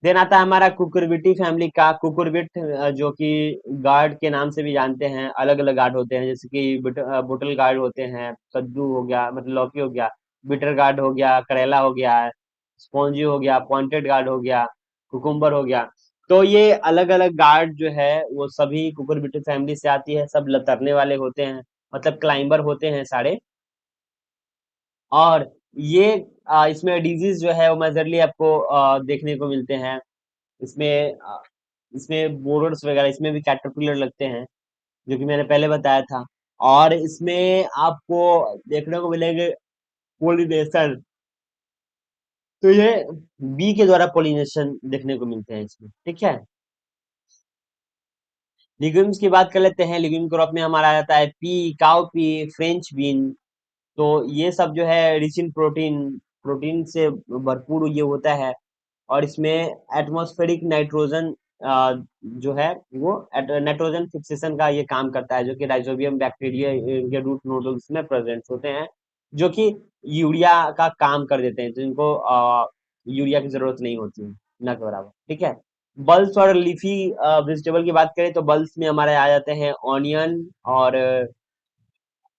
देन आता है हमारा कुकुरबिटी फैमिली का। कुकुरबिट जो कि गार्ड के नाम से भी जानते हैं। अलग अलग गार्ड होते हैं, जैसे कि बोटल गार्ड होते हैं, कद्दू हो गया, मतलब लौकी हो गया, बिटर गार्ड हो गया, करेला हो गया, स्पॉन्जी हो गया, पॉइंटेड गार्ड हो गया, कुकुम्बर हो गया। तो ये अलग अलग गार्ड जो है वो सभी कुकुरबिटी फैमिली से आती है। सब लतरने वाले होते हैं, मतलब क्लाइंबर होते हैं सारे। और ये इसमें डिजीज जो है वो मेजरली आपको देखने को मिलते हैं। इसमें इसमें बोरर्स वगैरह, इसमें भी कैटरपिलर लगते हैं, जो कि मैंने पहले बताया था। और इसमें आपको देखने को मिलेंगे पोलिनेशन। तो ये बी के द्वारा पोलिनेशन देखने को मिलते हैं इसमें, ठीक है। लिग्यूम्स की बात कर लेते हैं। लिग्यूम क्रॉप में हमारा आ जाता है P, cow P, French bean. तो ये सब जो है रिच इन प्रोटीन, प्रोटीन से भरपूर ये होता है। और इसमें एटमॉस्फेरिक नाइट्रोजन जो है वो नाइट्रोजन फिक्सेशन का ये काम करता है, जो कि राइजोबियम बैक्टीरिया के रूट नोडल्स में प्रेजेंट होते हैं, जो कि यूरिया का काम कर देते हैं, जिनको यूरिया की जरूरत नहीं होती है, न के बराबर, ठीक है। बल्ब्स और लीफी वेजिटेबल की बात करें तो बल्ब्स में हमारे आ जाते हैं ऑनियन और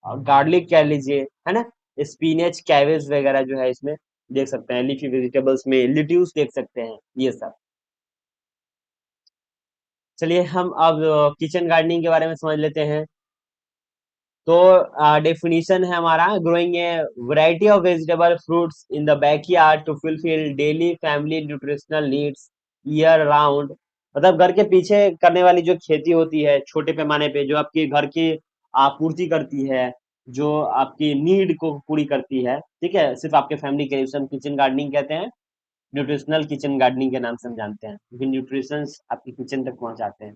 गार्लिक कह लीजिए, है ना। स्पिनच, कैबेज वगैरह जो है इसमें देख सकते हैं। लीफी वेजिटेबल्स में लिट्यूस देख सकते हैं, ये सब। चलिए हम अब किचन गार्डनिंग के बारे में समझ लेते हैं। तो डेफिनेशन है हमारा, growing a variety of vegetable fruits in the backyard to fulfil daily family nutritional needs year round. मतलब घर के पीछे करने वाली जो खेती होती है छोटे पैमाने पे, जो आपके घर की आपूर्ति करती है, जो आपकी नीड को पूरी करती है, ठीक है, सिर्फ आपके फैमिली के लिए, उसे हम किचन गार्डनिंग कहते हैं। न्यूट्रिशनल किचन गार्डनिंग के नाम से हम जानते हैं, क्योंकि न्यूट्रिशन आपकी किचन तक पहुंचाते हैं।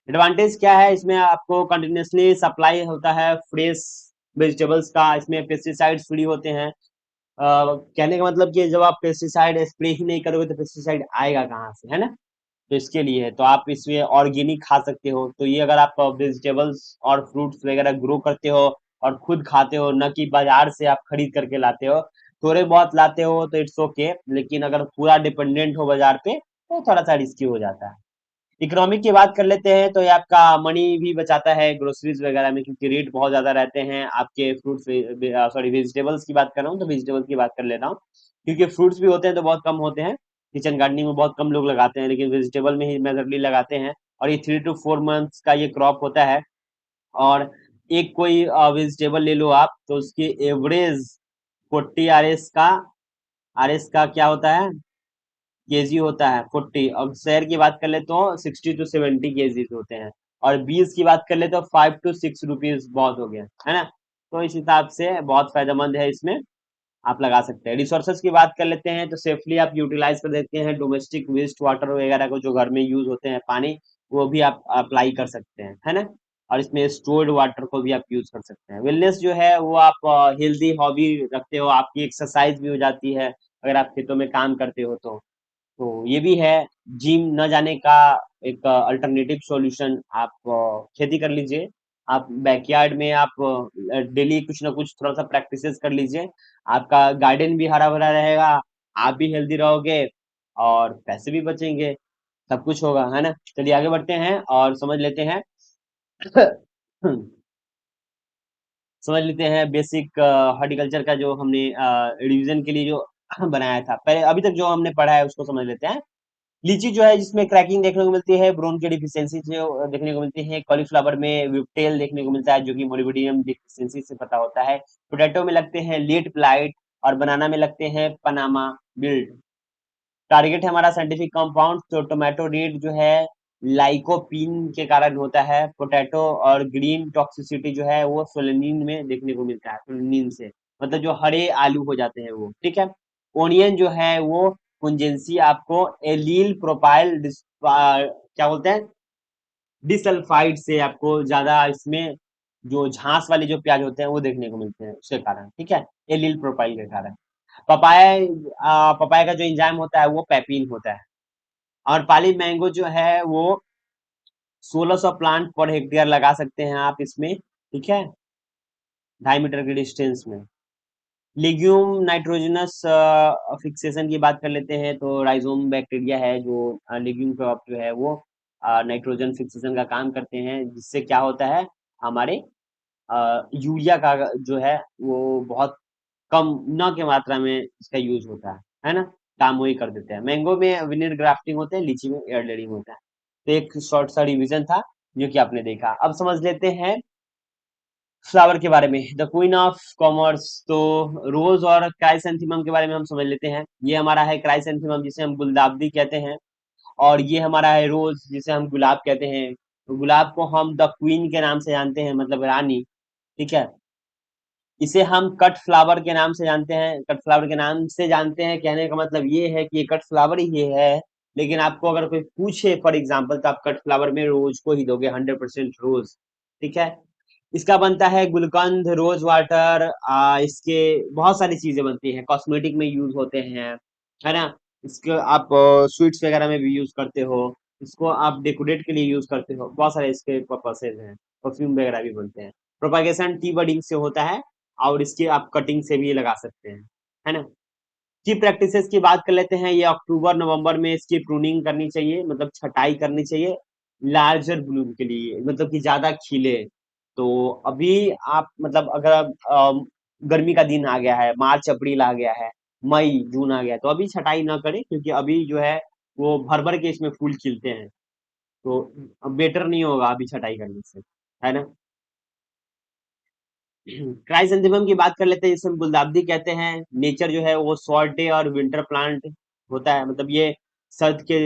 एडवांटेज क्या है इसमें, आपको कंटिन्यूअसली सप्लाई होता है फ्रेश वेजिटेबल्स का। इसमें पेस्टिसाइड फ्री होते हैं। कहने का मतलब कि जब आप पेस्टिसाइड स्प्रे ही नहीं करोगे तो पेस्टिसाइड आएगा कहाँ से, है ना। तो इसके लिए है, तो आप इसमें ऑर्गेनिक खा सकते हो। तो ये अगर आप वेजिटेबल्स और फ्रूट्स वगैरह ग्रो करते हो और खुद खाते हो, न कि बाजार से आप खरीद करके लाते हो, थोड़े बहुत लाते हो तो इट्स ओके, लेकिन अगर पूरा डिपेंडेंट हो बाजार पे तो थोड़ा सा रिस्की हो जाता है। इकोनॉमिक की बात कर लेते हैं तो ये आपका मनी भी बचाता है ग्रोसरीज वगैरह में, क्योंकि रेट बहुत ज्यादा रहते हैं आपके फ्रूट्स, सॉरी वेजिटेबल्स की बात कर रहा हूँ, तो वेजिटेबल्स की बात कर लेता हूँ। क्योंकि फ्रूट्स भी होते हैं तो बहुत कम होते हैं, किचन गार्डनिंग में बहुत कम लोग लगाते हैं, लेकिन वेजिटेबल में ही मेजरली लगाते हैं। और ये 3 to 4 मंथ्स का ये क्रॉप होता है। और एक कोई वेजिटेबल ले लो आप, तो उसकी एवरेज 40 RS का क्या होता है, केजी होता है 40। और शहर की बात कर ले तो 60 to 70 केजी होते हैं। और बीज की बात कर ले तो 5 to 6 रुपीज बहुत हो गया, है ना। तो इस हिसाब से बहुत फायदेमंद है, इसमें आप लगा सकते हैं। रिसोर्सेज की बात कर लेते हैं तो सेफली आप यूटिलाइज कर देते हैं डोमेस्टिक वेस्ट वाटर वगैरह को, जो घर में यूज होते हैं पानी, वो भी आप अप्लाई कर सकते हैं, है ना। और इसमें स्टोर्ड वाटर को भी आप यूज कर सकते हैं। वेलनेस जो है वो आप हेल्दी हॉबी रखते हो, आपकी एक्सरसाइज भी हो जाती है अगर आप खेतों में काम करते हो तो ये भी है। जिम न जाने का एक अल्टरनेटिव सॉल्यूशन, आप खेती कर लीजिए। आप बैकयार्ड में आप डेली कुछ ना कुछ थोड़ा सा प्रैक्टिसेस कर लीजिए। आपका गार्डन भी हरा भरा रहेगा, आप भी हेल्दी रहोगे, और पैसे भी बचेंगे, सब कुछ होगा, है ना। चलिए आगे बढ़ते हैं और समझ लेते हैं समझ लेते हैं बेसिक हॉर्टिकल्चर का, जो हमने रिवीजन के लिए जो बनाया था पहले, अभी तक जो हमने पढ़ा है उसको समझ लेते हैं। लीची जो है जिसमें क्रैकिंग देखने को मिलती है, ब्रोन की डिफिशियंसी जो देखने को मिलती है, कॉलीफ्लावर में विपटेल देखने को मिलता है, जो कि मोलिबेडियम डिफिशियंसी से पता होता है। पोटैटो में लगते हैं लेट ब्लाइट, और बनाना में लगते हैं पनामा बिल्ड। टारगेट है हमारा साइंटिफिक कंपाउंड, तो टोमेटो रेड जो है लाइकोपीन के कारण होता है। पोटैटो और ग्रीन टॉक्सिसिटी जो है वो सोलेनिन में देखने को मिलता है, सोलेनिन से, मतलब जो हरे आलू हो जाते हैं वो, ठीक है। ओनियन जो है वो पुंजेंसी आपको एलील प्रोपाइल क्या बोलते हैं, डिसल्फाइड से आपको ज्यादा इसमें जो झांस वाले जो प्याज होते हैं वो देखने को मिलते हैं, उसके कारण, ठीक है, एलील प्रोपाइल के कारण। पपाया पपाया का जो एंजाइम होता है वो पेपिन होता है। और पाली मैंगो जो है वो 1600 प्लांट पर हेक्टेयर लगा सकते हैं आप इसमें, ठीक है, 2.5 मीटर के डिस्टेंस में। लिग्यूम नाइट्रोजनस फिक्सेशन की बात कर लेते हैं तो राइजोम बैक्टीरिया है, जो लिग्यूम क्रॉप जो है वो नाइट्रोजन फिक्सेशन का काम करते हैं, जिससे क्या होता है, हमारे यूरिया का जो है वो बहुत कम न के मात्रा में इसका यूज होता है ना। काम वही कर देते हैं। मैंगो में विनियर ग्राफ्टिंग होते हैं, लीची में एयर लेयरिंग होता है। तो एक शॉर्ट सा रिवीजन था जो कि आपने देखा। अब समझ लेते हैं फ्लावर के बारे में, द क्वीन ऑफ कॉमर्स। तो रोज और क्राइसेंथेमम के बारे में हम समझ लेते हैं। ये हमारा है क्राइसेंथेमम, जिसे हम गुलदावदी कहते हैं। और ये हमारा है रोज, जिसे हम गुलाब कहते हैं। तो गुलाब को हम द क्वीन के नाम से जानते हैं, मतलब रानी, ठीक है। इसे हम कट फ्लावर के नाम से जानते हैं। कट फ्लावर के नाम से जानते हैं कहने का मतलब ये है कि ये कट फ्लावर ही है। लेकिन आपको अगर कोई पूछे फॉर एग्जांपल तो आप कट फ्लावर में रोज को ही दोगे, 100% रोज। ठीक है। इसका बनता है गुलकंद, रोज वाटर। इसके बहुत सारी चीजें बनती हैं, कॉस्मेटिक में यूज होते हैं, है ना। इसको आप स्वीट्स वगैरह में भी यूज करते हो। इसको आप डेकोरेट के लिए यूज करते हो, बहुत सारे इसके पर्पसेज हैं। परफ्यूम वगैरह भी बनते हैं। प्रोपागेशन टी बडिंग से होता है, और इसकी आप कटिंग से भी लगा सकते हैं, है ना। की प्रैक्टिसेस की बात कर लेते हैं। ये अक्टूबर नवंबर में इसकी प्रूनिंग करनी चाहिए, मतलब छटाई करनी चाहिए, लार्जर ब्लूम के लिए, मतलब कि ज्यादा खिले। तो अभी आप मतलब अगर गर्मी का दिन आ गया है, मार्च अप्रैल आ गया है, मई जून आ गया है, तो अभी छटाई ना करें, क्योंकि अभी जो है वो भर भर के इसमें फूल खिलते हैं। तो बेटर नहीं होगा अभी छटाई करने से, है ना। क्राइसेंथेमम की बात कर लेते हैं, जिसे हम गुलदाउदी कहते हैं। नेचर जो है वो शॉर्ट डे और विंटर प्लांट होता है, मतलब ये सर्द के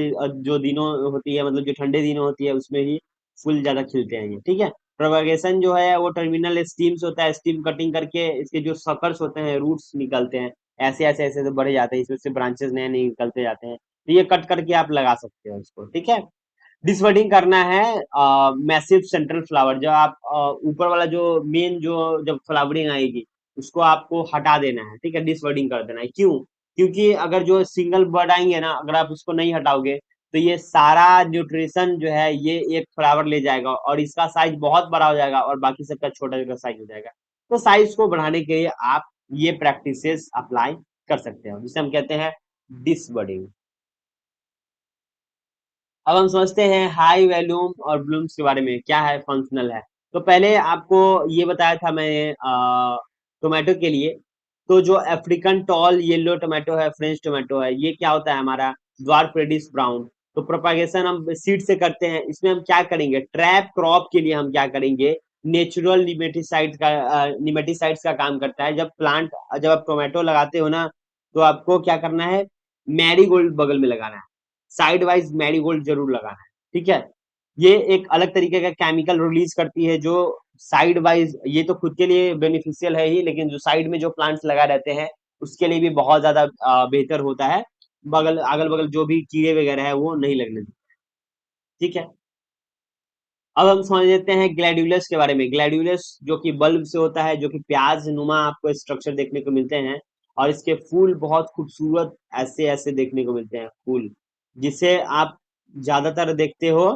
जो दिनों होती है, मतलब जो ठंडे दिनों होती है उसमें ही फूल ज्यादा खिलते हैं ये। ठीक है। प्रोपगेशन जो है वो टर्मिनल स्टीम से होता है। स्टीम कटिंग करके इसके जो सकर्स होते हैं, रूट्स निकलते हैं, ऐसे ऐसे ऐसे से बढ़े जाते हैं, इसमें से ब्रांचेस नए नए निकलते जाते हैं, तो ये कट करके आप लगा सकते हो इसको। ठीक है। डिसवर्डिंग करना है मैसिव सेंट्रल फ्लावर, जब आप ऊपर वाला जो मेन जो जब फ्लावरिंग आएगी उसको आपको हटा देना है। ठीक है, डिसवर्डिंग कर देना है। क्यों? क्योंकि अगर जो सिंगल बर्ड आएंगे ना, अगर आप उसको नहीं हटाओगे तो ये सारा न्यूट्रिशन जो है ये एक फ्लावर ले जाएगा, और इसका साइज बहुत बड़ा हो जाएगा और बाकी सबका छोटा छोटा साइज हो जाएगा। तो साइज को बढ़ाने के लिए आप ये प्रैक्टिसेस अप्लाई कर सकते हो, जिसे हम कहते हैं डिसवर्डिंग। अब हम समझते हैं हाई वैल्यूम और ब्लूम्स के बारे में, क्या है, फंक्शनल है। तो पहले आपको ये बताया था मैंने टोमेटो के लिए। तो जो अफ्रीकन टॉल येलो टोमेटो है, फ्रेंच टोमेटो है, ये क्या होता है हमारा ड्वार्फ रेडिश ब्राउन। तो प्रोपागेशन हम सीड से करते हैं। इसमें हम क्या करेंगे, ट्रैप क्रॉप के लिए हम क्या करेंगे, नेचुरल निमेटिसाइड्स का काम करता है। जब आप टोमेटो लगाते हो ना, तो आपको क्या करना है, मैरीगोल्ड बगल में लगाना है, साइड वाइज मैरीगोल्ड जरूर लगाना है। ठीक है। ये एक अलग तरीके का केमिकल रिलीज करती है, जो साइड वाइज, ये तो खुद के लिए बेनिफिशियल है ही, लेकिन जो साइड में जो प्लांट्स लगा रहते हैं उसके लिए भी बहुत ज्यादा बेहतर होता है। बगल अगल बगल जो भी कीड़े वगैरह है वो नहीं लगने देते। ठीक है। अब हम समझ लेते हैं ग्लैड्यूलस के बारे में। ग्लैड्यूलस जो कि बल्ब से होता है, जो कि प्याज नुमा आपको स्ट्रक्चर देखने को मिलते हैं, और इसके फूल बहुत खूबसूरत ऐसे ऐसे देखने को मिलते हैं फूल, जिसे आप ज्यादातर देखते हो।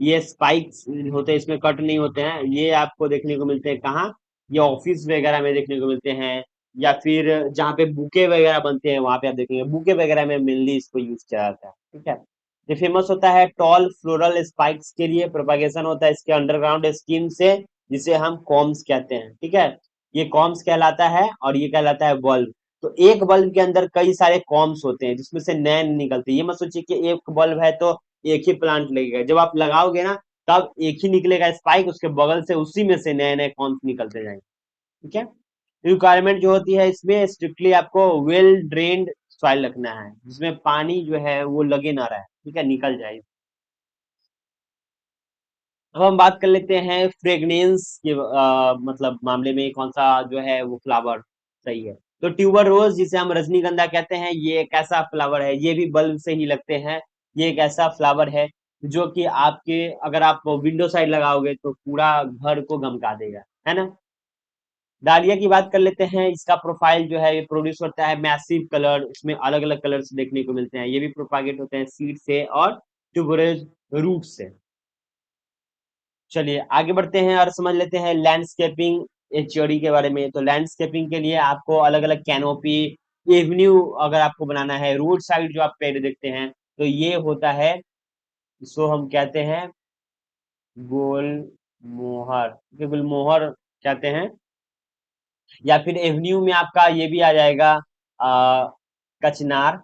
ये स्पाइक्स होते हैं, इसमें कट नहीं होते हैं। ये आपको देखने को मिलते हैं कहाँ, ये ऑफिस वगैरह में देखने को मिलते हैं, या फिर जहाँ पे बुके वगैरह बनते हैं वहां पे आप देखेंगे, बुके वगैरह में मेनली इसको यूज किया जाता है। ठीक है। ये फेमस होता है टॉल फ्लोरल स्पाइक्स के लिए। प्रोपागेशन होता है इसके अंडरग्राउंड स्कीम से, जिसे हम कॉम्स कहते हैं। ठीक है। ये कॉम्स कहलाता है, और ये कहलाता है बल्ब। तो एक बल्ब के अंदर कई सारे कॉम्स होते हैं, जिसमें से नैन निकलते हैं। ये मत सोचिए कि एक बल्ब है तो एक ही प्लांट लगेगा। जब आप लगाओगे ना, तब एक ही निकलेगा स्पाइक, उसके बगल से उसी में से नए नए कॉम्स निकलते जाएंगे। ठीक है। रिक्वायरमेंट जो होती है इसमें, स्ट्रिक्टली आपको वेल ड्रेन्ड सॉइल रखना है, जिसमें पानी जो है वो लगे ना रहे। ठीक है, निकल जाए। अब हम बात कर लेते हैं फ्रेगनेंस के मतलब मामले में कौन सा जो है वो फ्लावर सही है। तो ट्यूबर रोज, जिसे हम रजनीगंधा कहते हैं, ये एक ऐसा फ्लावर है, ये भी बल्ब से ही लगते हैं। ये एक ऐसा फ्लावर है जो कि आपके, अगर आप विंडो साइड लगाओगे तो पूरा घर को गमका देगा, है ना। डालिया की बात कर लेते हैं। इसका प्रोफाइल जो है ये प्रोड्यूस होता है मैसिव कलर, इसमें अलग अलग कलर्स देखने को मिलते हैं। ये भी प्रोपागेट होते हैं सीड से और ट्यूबरज रूट से। चलिए आगे बढ़ते हैं और समझ लेते हैं लैंडस्केपिंग थ्योरी के बारे में। तो लैंडस्केपिंग के लिए आपको अलग अलग कैनोपी, एवेन्यू अगर आपको बनाना है, रोड साइड जो आप पेड़ देखते हैं, तो ये होता है, इसको हम कहते हैं गोल मोहर, गुलमोहर कहते हैं। या फिर एवेन्यू में आपका ये भी आ जाएगा, आ, कचनार,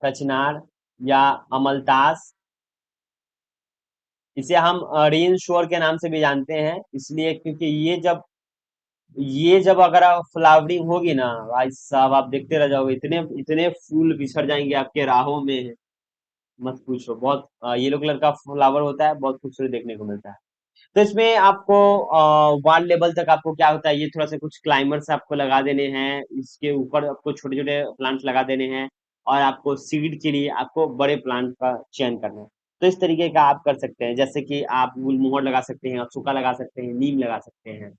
कचनार या अमलतास। इसे हम रेन शोर के नाम से भी जानते हैं, इसलिए क्योंकि ये जब अगर आप फ्लावरिंग होगी ना, भाई साहब आप देखते रह जाओगे, इतने इतने फूल बिछड़ जाएंगे आपके राहों में, मत पूछो। बहुत येलो कलर का फ्लावर होता है, बहुत खूबसूरत देखने को मिलता है। तो इसमें आपको वार्ड लेवल तक आपको क्या होता है, ये थोड़ा सा कुछ क्लाइमर्स आपको लगा देने हैं, इसके ऊपर आपको छोटे छोटे प्लांट लगा देने हैं, और आपको सीड के लिए आपको बड़े प्लांट का चयन करना है। तो इस तरीके का आप कर सकते हैं, जैसे कि आप गुलमोहर लगा सकते हैं, अशोका लगा सकते हैं, नीम लगा सकते हैं।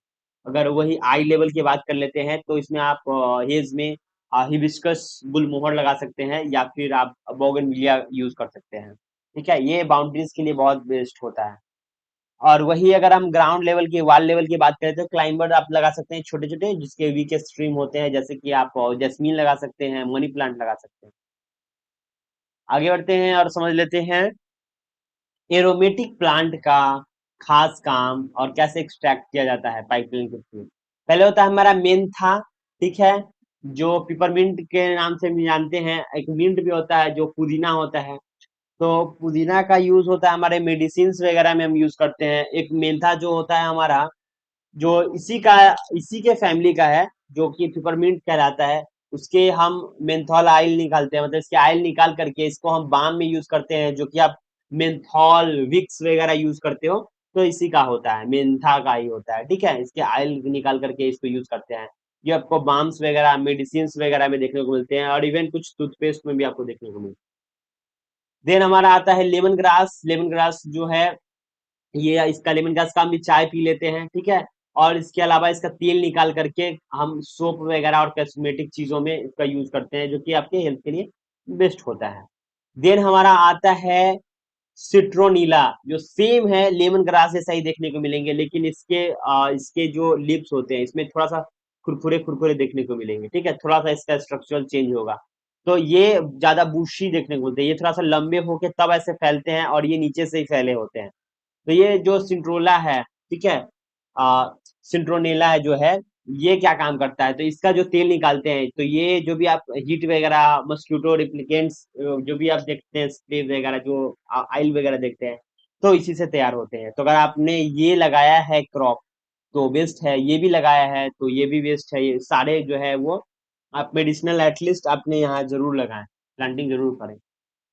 अगर वही आई लेवल की बात कर लेते हैं तो इसमें आप हेज में हिबिस्कस गुलमोहर लगा सकते हैं, या फिर आप बोगनविलिया यूज कर सकते हैं। ठीक है, ये बाउंड्रीज के लिए बहुत बेस्ट होता है। और वही अगर हम ग्राउंड लेवल की वॉल लेवल की बात करें तो क्लाइंबर आप लगा सकते हैं छोटे छोटे, जिसके वीक स्ट्रीम होते हैं, जैसे कि आप जैस्मीन लगा सकते हैं, मनी प्लांट लगा सकते हैं। आगे बढ़ते हैं और समझ लेते हैं एरोमेटिक प्लांट का खास काम और कैसे एक्सट्रैक्ट किया जाता है पाइपलाइन के थ्रू। पहले होता है हमारा मेंथा, ठीक है, जो पिपरमिंट के नाम से भी जानते हैं। एक मिंट भी होता है जो पुदीना होता है। तो पुदीना का यूज होता है हमारे मेडिसिन वगैरह में हम यूज करते हैं। एक मेंथा जो होता है हमारा, जो इसी के फैमिली का है, जो कि पिपरमिंट कहलाता है। उसके हम मेंथॉल आयल निकालते हैं, मतलब इसके आयल निकाल करके इसको हम बाम में यूज करते हैं, जो कि आप मेंथॉल विक्स वगैरह यूज करते हो, तो इसी का होता है, मेंथा का ही होता है। ठीक है, इसके आयल निकाल करके इसको यूज करते हैं। ये आपको बाम्स वगैरह मेडिसिन वगैरह में देखने को मिलते हैं, और इवन कुछ टूथपेस्ट में भी आपको देखने को मिलते हैं। देन हमारा आता है लेमन ग्रास। लेमन ग्रास जो है, ये इसका लेमन ग्रास का हम भी चाय पी लेते हैं, ठीक है। और इसके अलावा इसका तेल निकाल करके हम सोप वगैरह और कॉस्मेटिक चीजों में इसका यूज करते हैं, जो कि आपके हेल्थ के लिए बेस्ट होता है। देन हमारा आता है सिट्रोनीला, जो सेम है लेमन ग्रास जैसा ही देखने को मिलेंगे, लेकिन इसके जो लिप्स होते हैं इसमें थोड़ा सा खुरखुरे खुरखुरे देखने को मिलेंगे। ठीक है, थोड़ा सा इसका स्ट्रक्चरल चेंज होगा। तो ये ज्यादा बुशी देखने को मिलते हैं, ये थोड़ा सा लंबे होके तब ऐसे फैलते हैं, और ये नीचे से ही फैले होते हैं। तो ये जो सिंट्रोला है, ठीक है, आ, सिंट्रोनेला है जो है, ये क्या काम करता है, तो इसका जो तेल निकालते हैं, तो ये जो भी आप हीट वगैरह मस्क्यूटो रिप्लिकेंट्स जो भी आप देखते हैं, स्प्रे वगैरह जो ऑयल वगैरह देखते हैं, तो इसी से तैयार होते हैं। तो अगर आपने ये लगाया है क्रॉप तो वेस्ट है, ये भी लगाया है तो ये भी वेस्ट है। ये सारे जो है वो आप मेडिसिनल एटलीस्ट आपने यहाँ जरूर लगाएं, प्लांटिंग जरूर करें।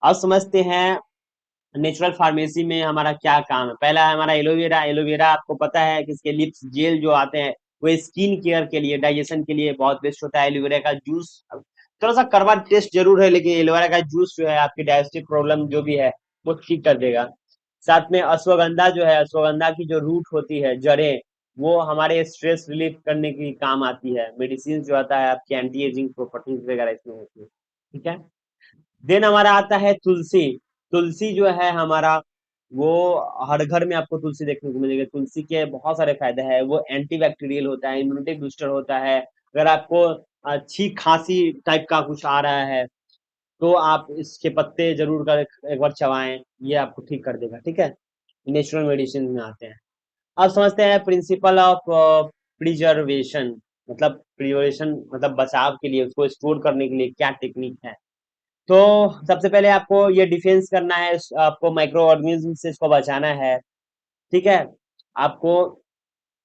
अब समझते हैं नेचुरल फार्मेसी में हमारा क्या काम है। पहला है हमारा एलोवेरा। एलोवेरा आपको पता है कि इसके लिप्स जेल जो आते हैं वो स्किन केयर के लिए, डाइजेशन के लिए बहुत बेस्ट होता है। एलोवेरा का जूस थोड़ा सा कड़वा टेस्ट जरूर है, लेकिन एलोवेरा का जूस जो है आपकी डाइजेस्टिव प्रॉब्लम जो भी है वो ठीक कर देगा। साथ में अश्वगंधा जो है, अश्वगंधा की जो रूट होती है, जड़ें, वो हमारे स्ट्रेस रिलीफ करने की काम आती है। मेडिसिन जो आता है आपकी एंटी एजिंग प्रॉपर्टीज वगैरह इसमें होती है। ठीक है। देन हमारा आता है तुलसी। तुलसी जो है हमारा, वो हर घर में आपको तुलसी देखने को मिलेगा। तुलसी के बहुत सारे फायदे हैं, वो एंटी बैक्टीरियल होता है, इम्यूनिटी बूस्टर होता है। अगर आपको छींक खांसी टाइप का कुछ आ रहा है तो आप इसके पत्ते जरूर कर एक बार चबाएं, ये आपको ठीक कर देगा। ठीक है, नेचुरल मेडिसिन में आते हैं। अब समझते हैं प्रिंसिपल ऑफ प्रिजर्वेशन। मतलब प्रिजर्वेशन मतलब बचाव के लिए, उसको स्टोर करने के लिए क्या टेक्निक है। तो सबसे पहले आपको ये डिफेंस करना है, आपको माइक्रो ऑर्गेनिज्म से इसको बचाना है। ठीक है, आपको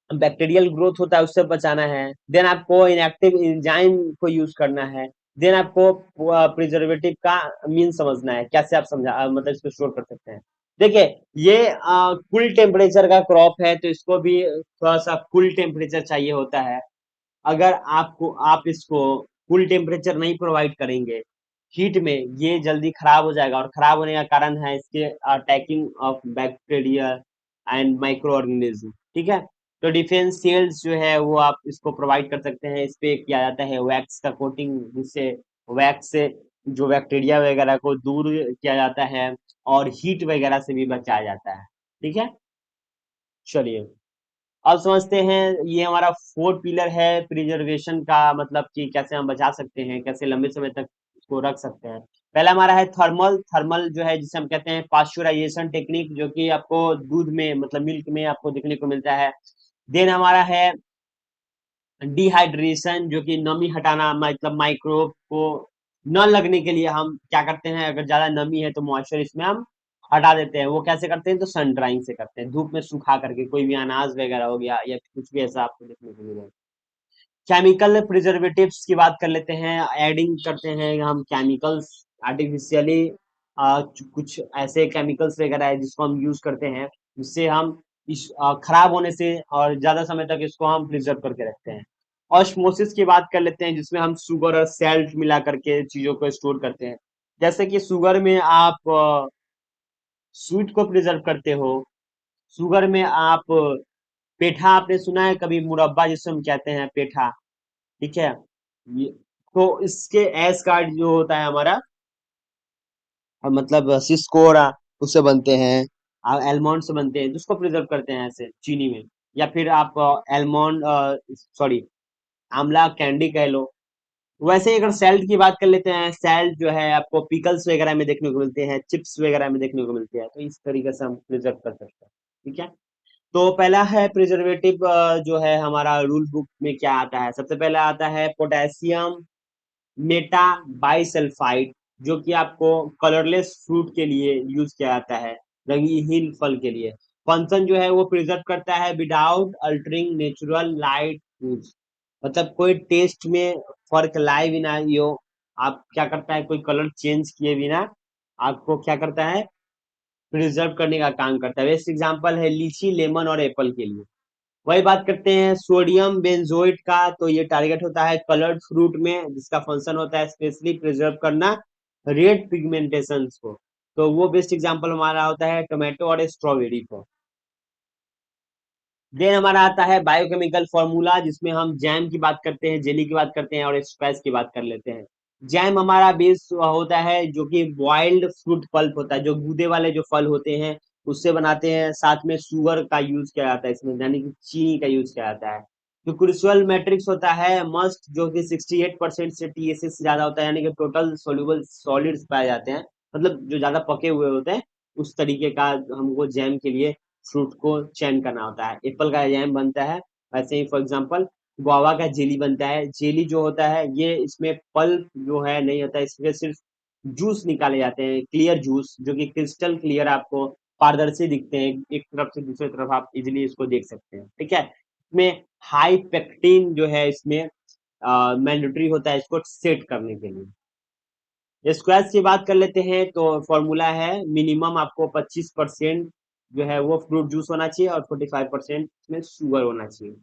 बैक्टीरियल ग्रोथ होता है उससे बचाना है। देन आपको इनएक्टिव एंजाइम को यूज करना है। देन आपको प्रिजर्वेटिव का मीन समझना है, कैसे आप मतलब इसको स्टोर कर सकते हैं। देखिए, ये कूल टेम्परेचर का क्रॉप है, तो इसको भी थोड़ा सा कूल टेम्परेचर चाहिए होता है। अगर आप इसको कूल टेम्परेचर नहीं प्रोवाइड करेंगे हीट में, ये जल्दी खराब हो जाएगा, और खराब होने का कारण है इसके attacking of bacteria and micro organism. ठीक है, तो डिफेंस सेल्स जो है वो आप इसको प्रोवाइड कर सकते हैं। इस पे किया जाता है वैक्स का कोटिंग, जिससे वैक्स से जो बैक्टीरिया वगैरह को दूर किया जाता है, और हीट वगैरह से भी बचाया जाता है। ठीक है, चलिए अब समझते हैं, ये हमारा फोर पिलर है प्रिजर्वेशन का, मतलब कि कैसे हम बचा सकते हैं, कैसे लंबे समय तक इसको रख सकते हैं। पहला हमारा है थर्मल। थर्मल जो है जिसे हम कहते हैं पास्चुराइजेशन टेक्निक, जो कि आपको दूध में मतलब मिल्क में आपको देखने को मिलता है। देन हमारा है डिहाइड्रेशन, जो कि नमी हटाना, मतलब माइक्रोब को न लगने के लिए हम क्या करते हैं, अगर ज्यादा नमी है तो मॉइस्चर इसमें हम हटा देते हैं। वो कैसे करते हैं, तो सन ड्राइंग से करते हैं, धूप में सुखा करके, कोई भी अनाज वगैरह हो गया या कुछ भी ऐसा आपको देखने को मिलेगा। केमिकल प्रिजर्वेटिव्स की बात कर लेते हैं। एडिंग करते हैं हम केमिकल्स आर्टिफिशियली, कुछ ऐसे केमिकल्स वगैरह है जिसको हम यूज करते हैं, जिससे हम खराब होने से और ज्यादा समय तक इसको हम प्रिजर्व करके रखते हैं। ऑस्मोसिस की बात कर लेते हैं, जिसमें हम शुगर और सैल्ट मिला करके चीजों को स्टोर करते हैं। जैसे कि शुगर में आप स्वीट को प्रिजर्व करते हो, शुगर में आप पेठा, आपने सुना है कभी, मुरब्बा जिसे हम कहते हैं पेठा, ठीक है। ये तो इसके एस कार्ड जो होता है हमारा, मतलब सिस्कोरा, उससे बनते हैं, एलमंड से बनते हैं, जिसको प्रिजर्व करते हैं ऐसे चीनी में। या फिर आप एलमंड, सॉरी, आंवला कैंडी कह लो। वैसे ही अगर सैल्ट की बात कर लेते हैं, सैल्ट जो है आपको पिकल्स वगैरह में देखने को मिलते हैं, चिप्स वगैरह में देखने को मिलते हैं, तो इस तरीके से हम प्रिजर्व कर सकते हैं, ठीक है। तो पहला है प्रिजर्वेटिव, जो है हमारा रूल बुक में क्या आता है, सबसे पहला आता है पोटेशियम मेटा बाइसल्फाइड, जो कि आपको कलरलेस फ्रूट के लिए यूज किया जाता है, रंगीन फल के लिए। फंक्शन जो है वो प्रिजर्व करता है without altering natural light foods, मतलब कोई टेस्ट में फर्क लाए बिना यो आप क्या करता है, कोई कलर चेंज किए बिना आपको क्या करता है, प्रिजर्व करने का काम करता है। बेस्ट एग्जांपल है लीची, लेमन और एप्पल के लिए। वही बात करते हैं सोडियम बेंजोइट का, तो ये टारगेट होता है कलर्ड फ्रूट में, जिसका फंक्शन होता है स्पेशली प्रिजर्व करना रेड पिगमेंटेशन को। तो वो बेस्ट एग्जांपल हमारा होता है टोमेटो और स्ट्रॉबेरी को। देन हमारा आता है बायोकेमिकल फॉर्मूला, जिसमें हम जैम की बात करते हैं, जेली की बात करते हैं और स्क्वैश की बात कर लेते हैं। जैम हमारा बेस होता है जो कि बॉइल्ड फ्रूट पल्प होता है, जो गूदे वाले जो फल होते हैं उससे बनाते हैं, साथ में शुगर का यूज किया जाता है इसमें, यानी कि चीनी का यूज किया जाता है। जो क्रुशियल मैट्रिक्स होता है मस्ट, जो कि 68% से टीएसएस से ज्यादा होता है, यानी कि टोटल सोल्यूबल सॉलिड्स पाए जाते हैं, मतलब जो ज्यादा पके हुए होते हैं, उस तरीके का हमको जैम के लिए फ्रूट को चयन करना होता है। एप्पल का जैम बनता है, वैसे ही फॉर एग्जांपल गुआवा का जेली बनता है। जेली जो होता है ये इसमें पल्प जो है नहीं होता है, इसमें सिर्फ जूस निकाले जाते हैं, क्लियर जूस, जो कि क्रिस्टल क्लियर आपको पारदर्शी दिखते हैं, एक तरफ से दूसरी तरफ आप इजिली इसको देख सकते हैं, ठीक है। इसमें हाई पेक्टिन जो है इसमें मैंडेटरी होता है इसको सेट करने के लिए। स्क्वैश की बात कर लेते हैं, तो फॉर्मूला है मिनिमम आपको 25% जो है वो फ्रूट जूस होना चाहिए और 45% इसमें शुगर होना चाहिए।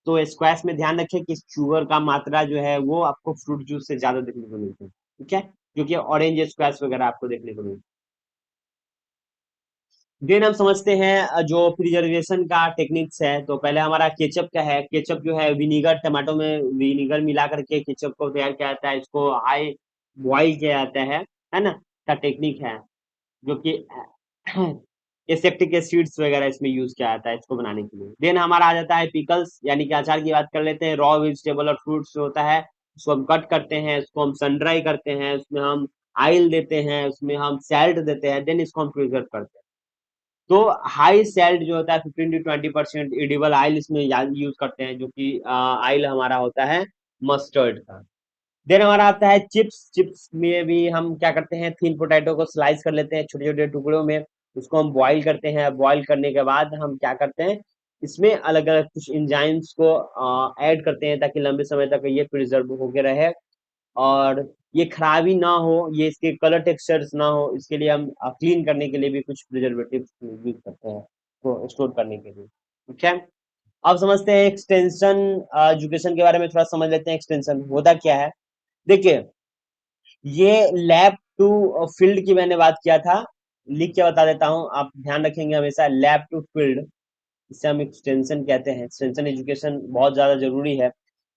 तो स्क्वैश में ध्यान रखें कि शुगर का मात्रा जो है वो आपको फ्रूट जूस से ज्यादा देखने को मिलती है, ठीक है, जो कि ऑरेंज स्क्वैश वगैरह आपको देखने को मिलती है। देन हम समझते हैं जो प्रिजर्वेशन का टेक्निक्स है। तो पहले हमारा केचप का है, केचप जो है विनीगर, टमाटो में विनीगर मिला करके केचप को तैयार किया जाता है, इसको हाई बॉइल किया जाता है ना, का टेक्निक है, जो कि एसेप्टिक एसिड्स वगैरह इसमें यूज किया जाता है इसको बनाने के लिए। देन हमारा आ जाता है पिकल्स, यानी कि अचार की बात कर लेते हैं। रॉ वेजिटेबल और फ्रूट्स जो होता है उसको हम कट करते हैं, उसको हम सन ड्राई करते हैं, उसमें हम आयल देते हैं, उसमें हम सैल्ट देते हैं, देन इसको हम प्रिजर्व करते हैं। तो हाई सैल्ट जो होता है 15 to 20% एडिबल ऑयल इसमें यूज करते हैं, जो कि ऑयल हमारा होता है मस्टर्ड का। देन हमारा आता है चिप्स, चिप्स में भी हम क्या करते हैं, थिन पोटैटो को स्लाइस कर लेते हैं छोटे छोटे टुकड़ों में, उसको हम बॉईल करते हैं, बॉईल करने के बाद हम क्या करते हैं, इसमें अलग अलग कुछ इंजाइम्स को ऐड करते हैं, ताकि लंबे समय तक ये प्रिजर्व होके रहे और ये खराबी ना हो, ये इसके कलर टेक्सचर्स ना हो, इसके लिए हम क्लीन करने के लिए भी कुछ प्रिजर्वेटिव यूज करते हैं तो स्टोर करने के लिए, ठीक है। अब समझते हैं एक्सटेंशन एजुकेशन के बारे में, थोड़ा समझ लेते हैं एक्सटेंशन होता क्या है। देखिए, ये लैब टू फील्ड की मैंने बात किया था, लिख के बता देता हूँ, आप ध्यान रखेंगे हमेशा, लैब टू फील्ड, इसे हम एक्सटेंशन कहते हैं। एक्सटेंशन एजुकेशन बहुत ज्यादा जरूरी है।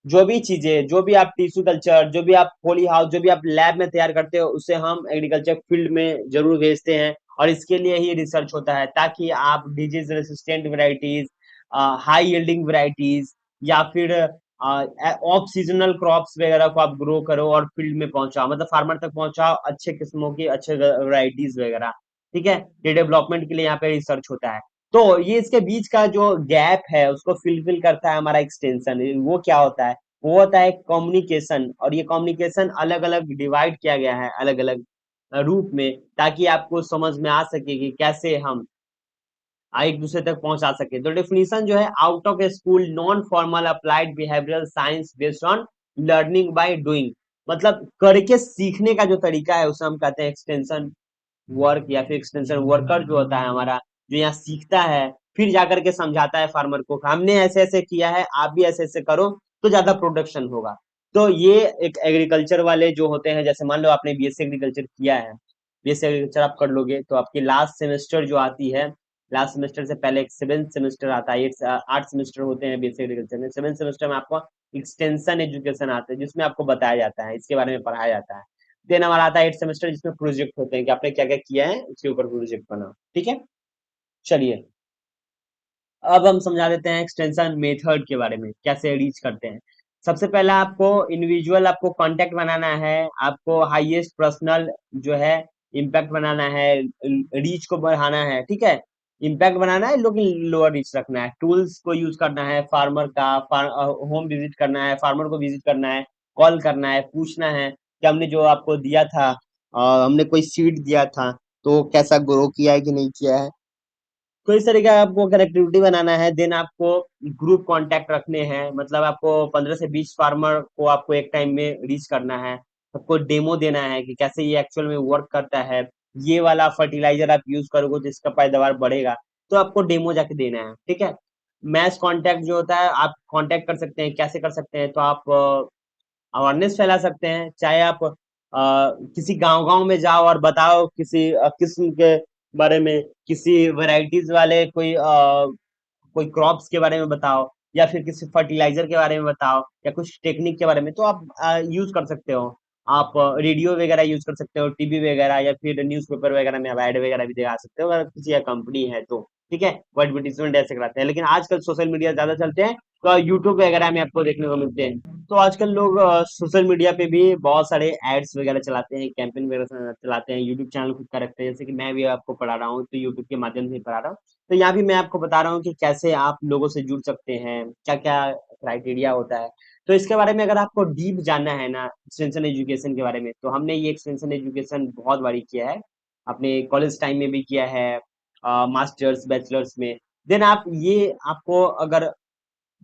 जो भी चीजें, जो भी आप टिश्यू कल्चर, जो भी आप पॉली हाउस, जो भी आप लैब में तैयार करते हो, उसे हम एग्रीकल्चर फील्ड में जरूर भेजते हैं, और इसके लिए ही रिसर्च होता है, ताकि आप disease resistant varieties, high yielding varieties, या फिर ऑफ सीजनल क्रॉप्स वगैरह को आप ग्रो करो और फील्ड में पहुंचाओ, मतलब फार्मर तक पहुंचाओ अच्छे किस्मों की, अच्छे वेराइटीज वगैरह, ठीक है। ये डेवलपमेंट के लिए यहाँ पे रिसर्च होता है। तो ये इसके बीच का जो गैप है उसको फिलफिल करता है हमारा एक्सटेंशन। वो क्या होता है, वो होता है कम्युनिकेशन, और ये कम्युनिकेशन अलग अलग डिवाइड किया गया है अलग अलग रूप में, ताकि आपको समझ में आ सके कि कैसे हम एक दूसरे तक पहुंचा सके। तो डेफिनेशन जो है, out of A school non formal applied behavioural science based on learning by doing, मतलब करके सीखने का जो तरीका है उसे हम कहते हैं एक्सटेंशन वर्क, या फिर एक्सटेंशन वर्कर जो होता है हमारा, जो यहाँ सीखता है फिर जाकर के समझाता है फार्मर को कि हमने ऐसे ऐसे किया है, आप भी ऐसे ऐसे करो तो ज्यादा प्रोडक्शन होगा। तो ये एक एग्रीकल्चर वाले जो होते हैं, जैसे मान लो आपने बीएससी एग्रीकल्चर किया है, बीएससी एग्रीकल्चर आप कर लोगे तो आपकी लास्ट सेमेस्टर जो आती है, लास्ट सेमेस्टर से पहले एक सेवेंथ सेमेस्टर आता है, 8 सेमेस्टर होते हैं बीएससी एग्रीकल्चर में। सेवेंथ सेमेस्टर में आपको एक्सटेंशन एजुकेशन आता है, जिसमें आपको बताया जाता है, इसके बारे में पढ़ाया जाता है। देन हमारा आता है 8 सेमेस्टर, जिसमें प्रोजेक्ट होते हैं कि आपने क्या क्या किया है उसके ऊपर प्रोजेक्ट बना। ठीक है, चलिए अब हम समझा देते हैं एक्सटेंशन मेथड के बारे में, कैसे रीच करते हैं। सबसे पहला आपको इंडिविजुअल आपको कांटेक्ट बनाना है, आपको हाईएस्ट पर्सनल जो है इम्पैक्ट बनाना है, रीच को बढ़ाना है। ठीक है, इम्पैक्ट बनाना है लेकिन लोअर रीच रखना है। टूल्स को यूज करना है, फार्मर का होम विजिट करना है, फार्मर को विजिट करना है, कॉल करना है, पूछना है कि हमने जो आपको दिया था, हमने कोई सीड दिया था तो कैसा ग्रो किया है कि नहीं किया है। तो इस तरीके का आपको कनेक्टिविटी बनाना है। देन आपको ग्रुप कांटेक्ट रखने हैं, मतलब आपको 15 से 20 फार्मर को आपको एक टाइम में रीच करना है। सबको डेमो देना है कि कैसे ये एक्चुअल में वर्क करता है, ये वाला फर्टिलाइजर आप यूज करोगे तो इसका पैदावार बढ़ेगा, तो आपको डेमो जाके देना है। ठीक है, मैस कांटेक्ट जो होता है, आप कांटेक्ट कर सकते हैं, कैसे कर सकते हैं, तो आप अवेयरनेस फैला सकते हैं। चाहे आप किसी गांव-गांव में जाओ और बताओ किसी किस्म के बारे में, किसी वैरायटीज वाले कोई क्रॉप्स के बारे में बताओ, या फिर किसी फर्टिलाइजर के बारे में बताओ, या कुछ टेक्निक के बारे में, तो आप यूज कर सकते हो। आप रेडियो वगैरह यूज कर सकते हो, टीवी वगैरह, या फिर न्यूज़पेपर वगैरह में आप ऐड वगैरह भी दिखा सकते हो अगर किसी का कंपनी है तो। ठीक है, वो एडवर्टीजमेंट ऐसे कराते हैं, लेकिन आजकल सोशल मीडिया ज्यादा चलते हैं तो यूट्यूब वगैरह में आपको देखने को मिलते हैं। तो आजकल लोग सोशल मीडिया पे भी बहुत सारे एड्स वगैरह चलाते हैं, कैंपेन वगैरह चलाते हैं, यूट्यूब चैनल खुद का रखते हैं, जैसे कि मैं भी आपको पढ़ा रहा हूँ तो यूट्यूब के माध्यम से ही पढ़ा रहा हूँ। तो यहाँ भी मैं आपको बता रहा हूँ कि कैसे आप लोगों से जुड़ सकते हैं, क्या क्या क्राइटेरिया होता है। तो इसके बारे में अगर आपको डीप जानना है ना एक्सटेंशन एजुकेशन के बारे में, तो हमने ये एक्सटेंशन एजुकेशन बहुत बारी किया है, अपने कॉलेज टाइम में भी किया है, मास्टर्स बैचलर्स में। देन आप ये आपको अगर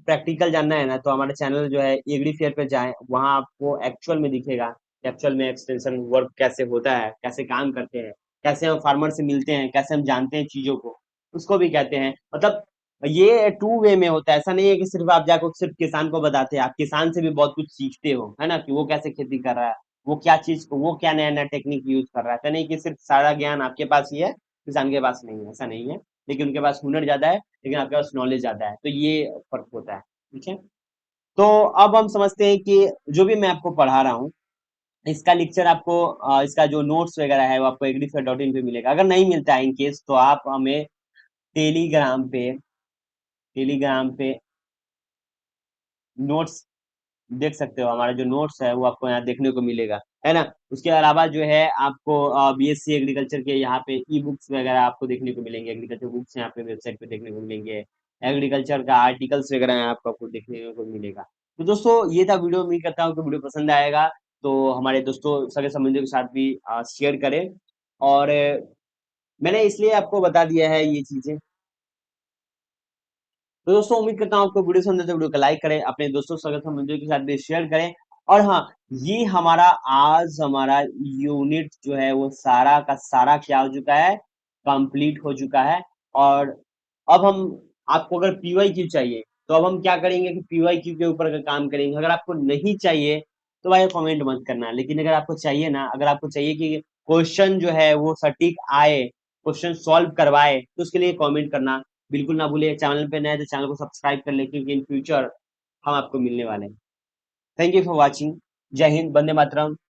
प्रैक्टिकल जानना है ना, तो हमारा चैनल जो है एग्री फेयर पे जाएं, वहां आपको एक्चुअल में दिखेगा एक्चुअल में एक्सटेंशन वर्क कैसे होता है, कैसे काम करते हैं, कैसे हम फार्मर से मिलते हैं, कैसे हम जानते हैं चीजों को, उसको भी कहते हैं। मतलब ये टू वे में होता है, ऐसा नहीं है कि सिर्फ आप जाकर सिर्फ किसान को बताते हैं, आप किसान से भी बहुत कुछ सीखते हो, है ना, कि वो कैसे खेती कर रहा है, वो क्या नया नया टेक्निक यूज कर रहा है। ऐसा नहीं कि सिर्फ सारा ज्ञान आपके पास ही है, किसान के पास नहीं है, ऐसा नहीं है। लेकिन उनके पास हुनर ज्यादा है, लेकिन आपके पास नॉलेज ज्यादा है, तो ये फर्क होता है। ठीक है, तो अब हम समझते हैं कि जो भी मैं आपको पढ़ा रहा हूँ, इसका लेक्चर आपको इसका जो नोट्स वगैरह है वो आपको एग्रीफेयर.in पे मिलेगा। अगर नहीं मिलता है इन केस, तो आप हमें टेलीग्राम पे टेलीग्राम पे नोट्स देख सकते हो। हमारा जो नोट्स है वो आपको यहाँ देखने को मिलेगा, है ना। उसके अलावा जो है आपको बीएससी एग्रीकल्चर के यहाँ पे ई बुक्स वगैरह आपको देखने को मिलेंगे, एग्रीकल्चर बुक्स यहाँ पे वेबसाइट पे देखने को मिलेंगे, एग्रीकल्चर का आर्टिकल्स वगैरह यहाँ आपको देखने को मिलेगा। तो दोस्तों ये था वीडियो, उम्मीद करता हूँ कि वीडियो पसंद आएगा, तो हमारे दोस्तों सगे संबंधियों के साथ भी शेयर करें। और मैंने इसलिए आपको बता दिया है ये चीजें। तो दोस्तों उम्मीद करता हूँ आपको वीडियो पसंद है, तो वीडियो को लाइक करें, अपने दोस्तों सगे संबंधियों के साथ भी शेयर करें। और हाँ, ये हमारा यूनिट जो है वो सारा का सारा क्या हो चुका है, कंप्लीट हो चुका है। और अब हम आपको अगर पीवाईक्यू चाहिए, तो अब हम क्या करेंगे कि पीवाईक्यू के ऊपर का काम करेंगे। अगर आपको नहीं चाहिए तो भाई कमेंट मत करना, लेकिन अगर आपको चाहिए ना, अगर आपको चाहिए कि क्वेश्चन जो है वो सटीक आए, क्वेश्चन सॉल्व करवाए, तो उसके लिए कमेंट करना बिल्कुल ना भूलिए। चैनल पे नए हैं तो चैनल को सब्सक्राइब कर ले, क्योंकि इन फ्यूचर हम आपको मिलने वाले हैं। Thank you for watching. जय हिंद, वंदे मातरम।